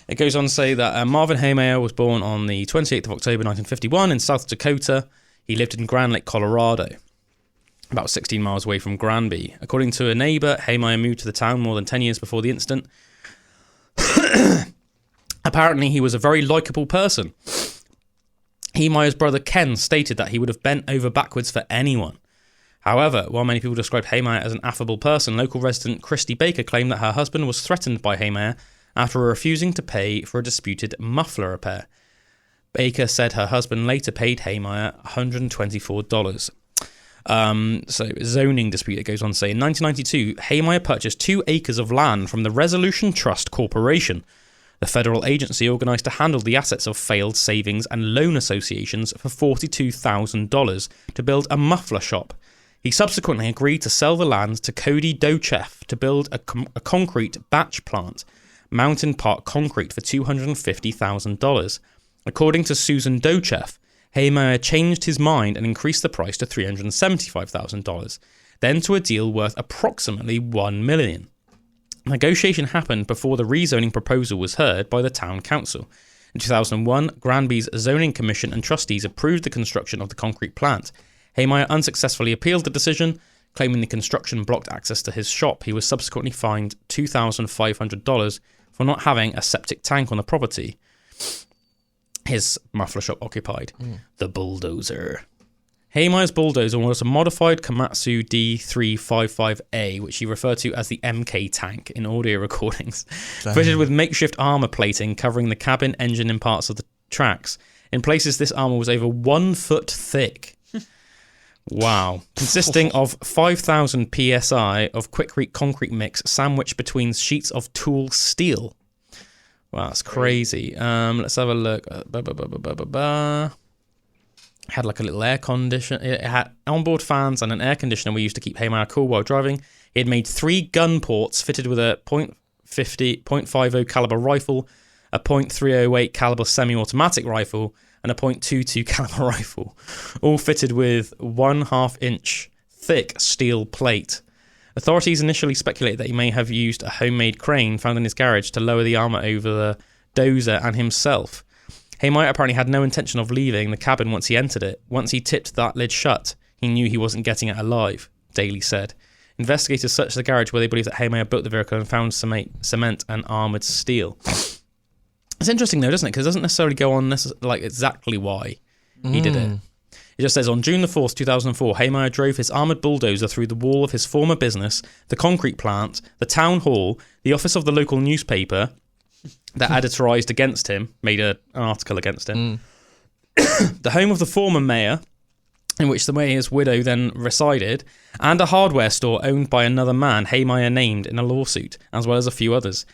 It goes on to say that Marvin Heemeyer was born on the 28th of October 1951 in South Dakota. He lived in Grand Lake, Colorado, about 16 miles away from Granby. According to a neighbour, Heemeyer moved to the town more than 10 years before the incident. Apparently, he was a very likeable person. Heemeyer's brother Ken stated that he would have bent over backwards for anyone. However, while many people described Heemeyer as an affable person, local resident Christy Baker claimed that her husband was threatened by Heemeyer after refusing to pay for a disputed muffler repair. Baker said her husband later paid Heemeyer $124. So, zoning dispute, it goes on to say, in 1992, Heemeyer purchased 2 acres of land from the Resolution Trust Corporation, the federal agency organised to handle the assets of failed savings and loan associations, for $42,000 to build a muffler shop. He subsequently agreed to sell the land to Cody Docheff to build a concrete batch plant, Mountain Park Concrete, for $250,000. According to Susan Docheff, Heemeyer changed his mind and increased the price to $375,000, then to a deal worth approximately $1 million. Negotiation happened before the rezoning proposal was heard by the town council. In 2001, Granby's zoning commission and trustees approved the construction of the concrete plant. Heemeyer unsuccessfully appealed the decision, claiming the construction blocked access to his shop. He was subsequently fined $2,500 for not having a septic tank on the property his muffler shop occupied. The bulldozer. Heemeyer's bulldozer was a modified Komatsu D355A, which he referred to as the MK tank in audio recordings, fitted with makeshift armour plating covering the cabin, engine and parts of the tracks. In places, this armour was over 1 foot thick. Wow. Consisting of 5,000 psi of quick-reek concrete mix sandwiched between sheets of tool steel. Wow, that's crazy. Let's have a look. Had like a little air conditioner. It had onboard fans and an air conditioner we used to keep Heemeyer cool while driving. He had made 3 gun ports fitted with a .50 caliber rifle, a .308 caliber semi-automatic rifle, and a .22 caliber rifle, all fitted with 1/2 inch thick steel plate. Authorities initially speculated that he may have used a homemade crane found in his garage to lower the armour over the dozer and himself. Heemeyer apparently had no intention of leaving the cabin once he entered it. Once he tipped that lid shut, he knew he wasn't getting it alive, Daly said. Investigators searched the garage where they believe that Heemeyer built the vehicle and found cement and armoured steel. It's interesting though, doesn't it? Because it doesn't necessarily go on exactly why he did it. It just says, on June the 4th, 2004, Heemeyer drove his armoured bulldozer through the wall of his former business, the concrete plant, the town hall, the office of the local newspaper that editorised against him, made an article against him, the home of the former mayor, in which the mayor's widow then resided, and a hardware store owned by another man Heemeyer named in a lawsuit, as well as a few others.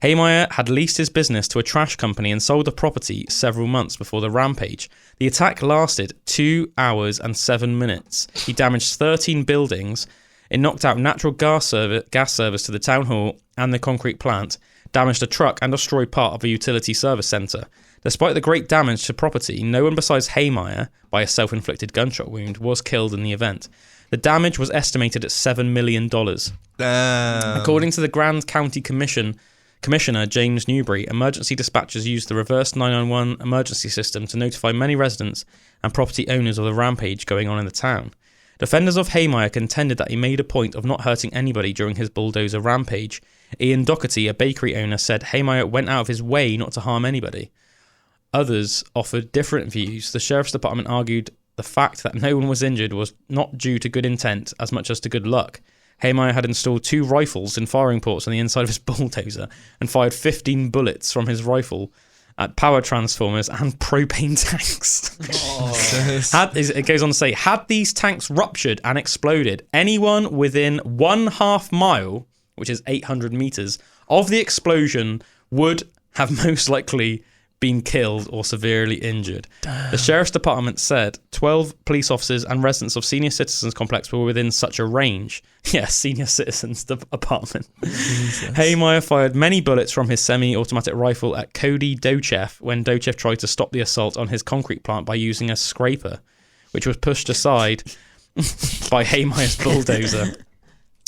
Heemeyer had leased his business to a trash company and sold the property several months before the rampage. The attack lasted 2 hours and 7 minutes. He damaged 13 buildings. It knocked out natural gas service to the town hall and the concrete plant, damaged a truck and destroyed part of a utility service centre. Despite the great damage to property, no one besides Heemeyer, by a self-inflicted gunshot wound, was killed in the event. The damage was estimated at $7 million. According to the Grand County Commissioner James Newbury, emergency dispatchers used the reverse 911 emergency system to notify many residents and property owners of the rampage going on in the town. Defenders of Heemeyer contended that he made a point of not hurting anybody during his bulldozer rampage. Ian Doherty, a bakery owner, said Heemeyer went out of his way not to harm anybody. Others offered different views. The Sheriff's Department argued the fact that no one was injured was not due to good intent as much as to good luck. Heemeyer had installed 2 rifles in firing ports on the inside of his bulldozer and fired 15 bullets from his rifle at power transformers and propane tanks. It goes on to say, had these tanks ruptured and exploded, anyone within 1/2 mile, which is 800 meters, of the explosion would have most likely been killed or severely injured. Damn. The Sheriff's Department said 12 police officers and residents of Senior Citizens Complex were within such a range. Yeah, Senior Citizens Apartment. Heemeyer fired many bullets from his semi-automatic rifle at Cody Dochev when Dochev tried to stop the assault on his concrete plant by using a scraper, which was pushed aside by Heemeyer's bulldozer.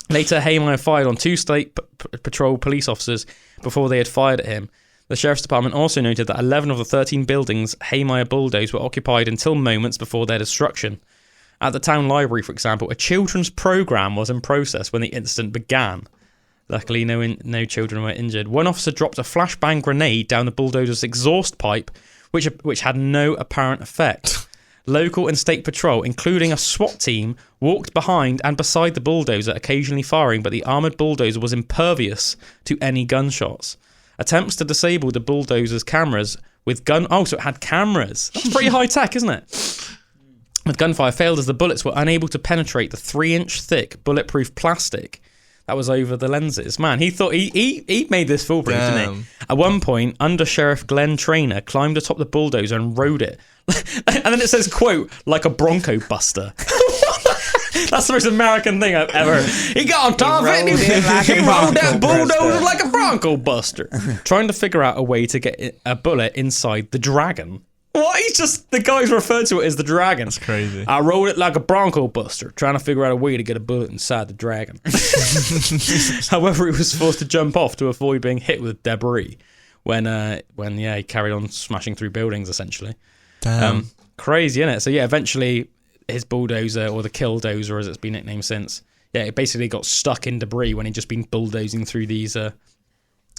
Later, Heemeyer fired on 2 state patrol police officers before they had fired at him. The Sheriff's Department also noted that 11 of the 13 buildings Heemeyer bulldozed were occupied until moments before their destruction. At the town library, for example, a children's programme was in process when the incident began. Luckily, no children were injured. One officer dropped a flashbang grenade down the bulldozer's exhaust pipe, which had no apparent effect. Local and state patrol, including a SWAT team, walked behind and beside the bulldozer, occasionally firing, but the armoured bulldozer was impervious to any gunshots. Attempts to disable the bulldozer's cameras with so it had cameras. That's pretty high tech, isn't it? With gunfire failed as the bullets were unable to penetrate the 3-inch thick bulletproof plastic that was over the lenses. Man, he thought he made this foolproof, didn't he? At one point, Under Sheriff Glenn Traynor climbed atop the bulldozer and rode it. And then it says, quote, like a Bronco buster. That's the most American thing I've ever heard. He got on top of it and he rode that bulldozer like a Bronco buster. Trying to figure out a way to get a bullet inside the Dragon. What? He's just, the guys refer to it as the Dragon. That's crazy. I rode it like a Bronco buster, trying to figure out a way to get a bullet inside the Dragon. However, he was forced to jump off to avoid being hit with debris when he carried on smashing through buildings, essentially. Damn. Crazy, isn't it? So yeah, eventually his bulldozer, or the Killdozer as it's been nicknamed since, it basically got stuck in debris when he'd just been bulldozing through these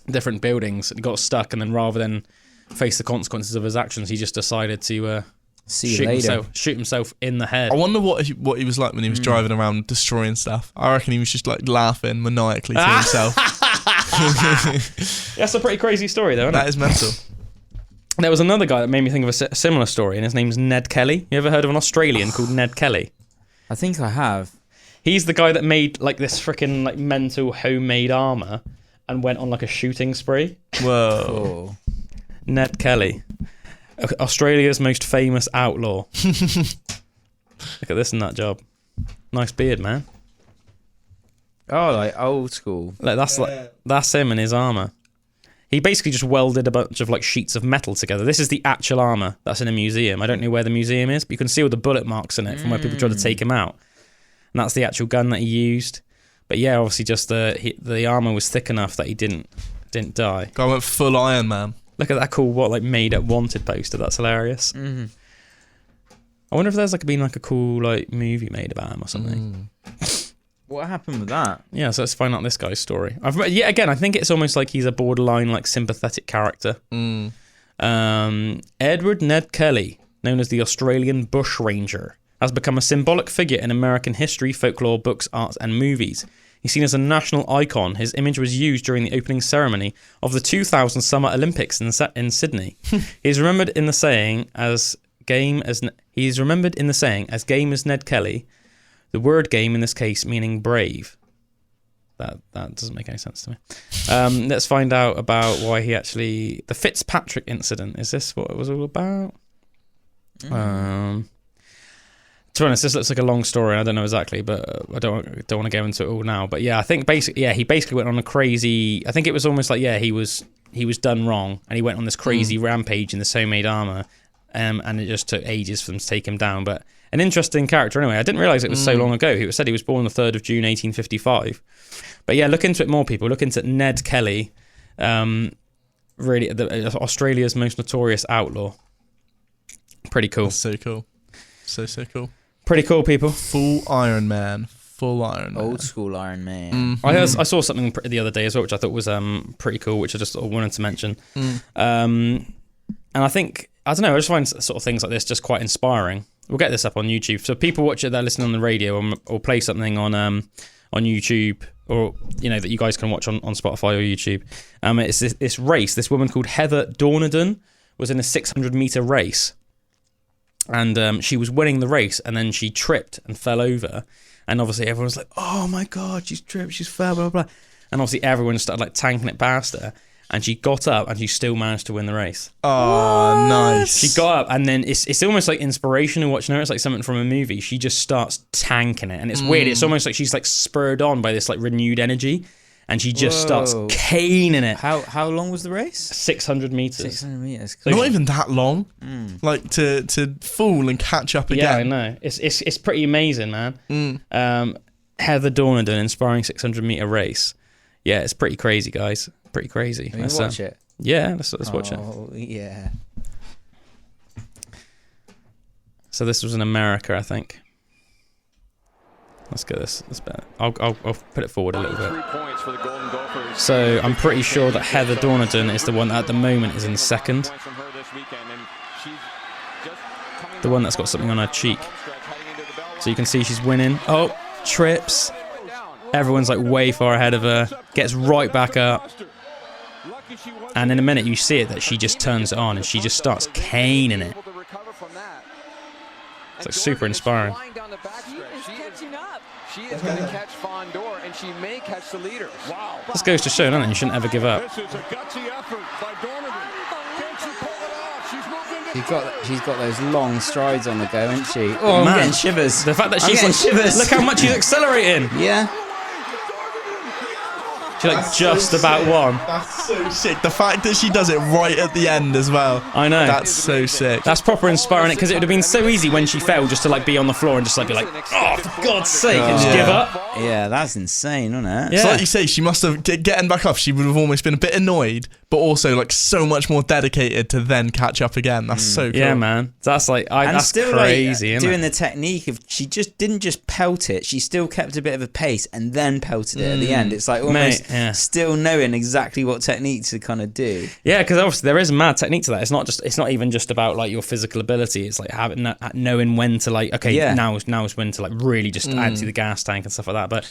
different buildings. It got stuck, and then rather than face the consequences of his actions, he just decided to shoot himself in the head. I wonder what he was like when he was driving around destroying stuff. I reckon he was just like laughing maniacally to himself. That's a pretty crazy story though, isn't it? That is mental. There was another guy that made me think of a similar story, and his name's Ned Kelly. You ever heard of an Australian called Ned Kelly? I think I have. He's the guy that made like this freaking like mental homemade armor and went on like a shooting spree. Whoa. Cool. Ned Kelly, Australia's most famous outlaw. Look at this nut job. Nice beard, man. Oh, like old school. Like that's him and his armor. He basically just welded a bunch of like sheets of metal together. This is the actual armor that's in a museum. I don't know where the museum is, but you can see all the bullet marks in it from where people tried to take him out. And that's the actual gun that he used. But yeah, obviously just the armor was thick enough that he didn't die. Guy went full Iron Man. Look at that cool made up wanted poster. That's hilarious. Mm-hmm. I wonder if there's been a cool movie made about him or something. What happened with that? Yeah, so let's find out this guy's story. Again, I think it's almost like he's a borderline sympathetic character. Edward Ned Kelly, known as the Australian Bushranger, has become a symbolic figure in American history, folklore, books, arts, and movies. He's seen as a national icon. His image was used during the opening ceremony of the 2000 Summer Olympics in Sydney. He's remembered in the saying as game as Ned Kelly. The word "game" in this case meaning brave. That doesn't make any sense to me. Let's find out about why he actually... The Fitzpatrick incident. Is this what it was all about? To be honest, this looks like a long story. I don't know exactly, but I don't want to go into it all now. But yeah, I think he basically went on a crazy... I think it was almost he was done wrong, and he went on this crazy rampage in this homemade armour, and it just took ages for them to take him down. But an interesting character anyway. I didn't realise it was so long ago. He said he was born on the 3rd of June 1855. But yeah, look into it more, people. Look into Ned Kelly, really Australia's most notorious outlaw. Pretty cool. That's so cool. So cool. Pretty cool, people. Full Iron Man. Old school Iron Man. I saw something the other day as well, which I thought was pretty cool, which I just wanted to mention. And I think, I don't know, I just find sort of things like this just quite inspiring. We'll get this up on YouTube. So people watch it, they're listening on the radio or play something on YouTube, or that you guys can watch on Spotify or YouTube. It's this race. This woman called Heather Dornadon was in a 600-meter race. And she was winning the race, and then she tripped and fell over. And obviously everyone was like, oh my God, she's tripped, she's fell, blah, blah, blah. And obviously everyone started tanking it past her. And she got up and she still managed to win the race. Oh, nice. She got up, and then it's almost like inspirational watching her. It's like something from a movie. She just starts tanking it. And it's weird. It's almost like she's spurred on by this renewed energy. And she just starts caning it. How long was the race? 600 meters. 600 meters. Not even that long. To fall and catch up again. Yeah, I know. It's pretty amazing, man. Heather Dornadon, inspiring 600-meter race. Yeah, it's pretty crazy, guys. Pretty crazy. Can we watch it? Yeah, let's watch it. Oh, yeah. So this was in America, I think. Let's get this. That's better. I'll put it forward a little bit. So I'm pretty sure that Heather Dornadon is the one that at the moment is in second. The one that's got something on her cheek. So you can see she's winning. Oh, trips. Everyone's way far ahead of her. Gets right back up. And in a minute you see it that she just turns it on and she just starts caning it. It's super inspiring. She is going to catch Fondor, and she may catch the leader. Wow. This goes to show, doesn't it? You shouldn't ever give up. This is a gutsy effort by Dornadon. Can she pull it off? She's moved into She's got those long strides on the go, isn't she? Oh, Man. I'm getting shivers. The fact that I'm she's getting shivers. Look how much she's accelerating. Yeah. She's just about won. That's so sick. The fact that she does it right at the end as well. I know. That's so sick. That's proper inspiring, because it would have been so easy when she fell just to be on the floor and just be like, oh, for God's sake, and just give up. Yeah, that's insane, isn't it? Yeah. So like you say, she must have getting back up. She would have almost been a bit annoyed, but also so much more dedicated to then catch up again. That's so cool. Yeah, man. That's that's still crazy. Isn't doing it? the technique of she just didn't just pelt it. She still kept a bit of a pace and then pelted it at the end. It's almost still knowing exactly what technique to kind of do. Yeah, because obviously there is a mad technique to that. It's not even just about your physical ability. It's knowing when to now is when to really just add to the gas tank and stuff like that. But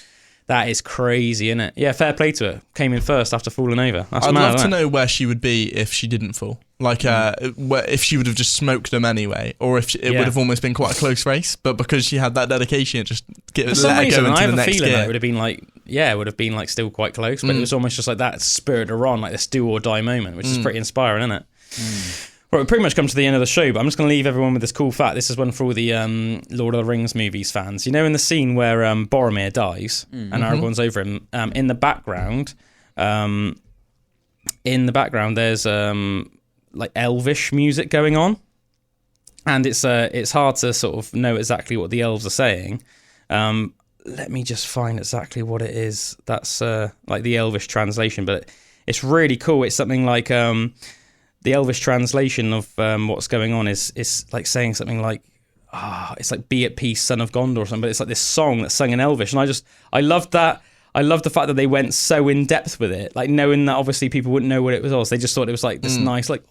that is crazy, isn't it? Yeah, fair play to her. Came in first after falling over. That's I'd mad, love to know where she would be if she didn't fall. If she would have just smoked them anyway, or if it would have almost been quite a close race. But because she had that dedication, it just let her go into the next gear. I have a feeling that it would have been still quite close, but it was almost just that spurred her on, this do or die moment, which is pretty inspiring, isn't it? Right, we've pretty much come to the end of the show, but I'm just going to leave everyone with this cool fact. This is one for all the Lord of the Rings movies fans. You know, in the scene where Boromir dies and Aragorn's over him, in the background, there's elvish music going on, and it's hard to sort of know exactly what the elves are saying. Let me just find exactly what it is. That's the elvish translation, but it's really cool. It's something like the Elvish translation of what's going on is like saying something like, it's like "Be at peace, son of Gondor" or something. But it's like this song that's sung in Elvish, and I loved that. I love the fact that they went so in depth with it, like knowing that obviously people wouldn't know what it was. So they just thought it was like this nice, like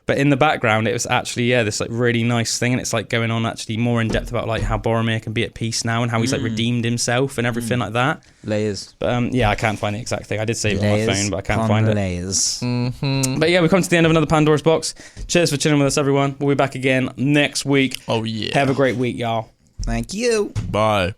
but in the background it was actually this like really nice thing, and it's like going on actually more in depth about like how Boromir can be at peace now and how he's like redeemed himself and everything like that. Layers. But I can't find the exact thing. I did save it on my phone, but I can't find it. Layers. But yeah, we've come to the end of another Pandora's Box. Cheers for chilling with us, everyone. We'll be back again next week. Oh yeah. Have a great week, y'all. Thank you. Bye.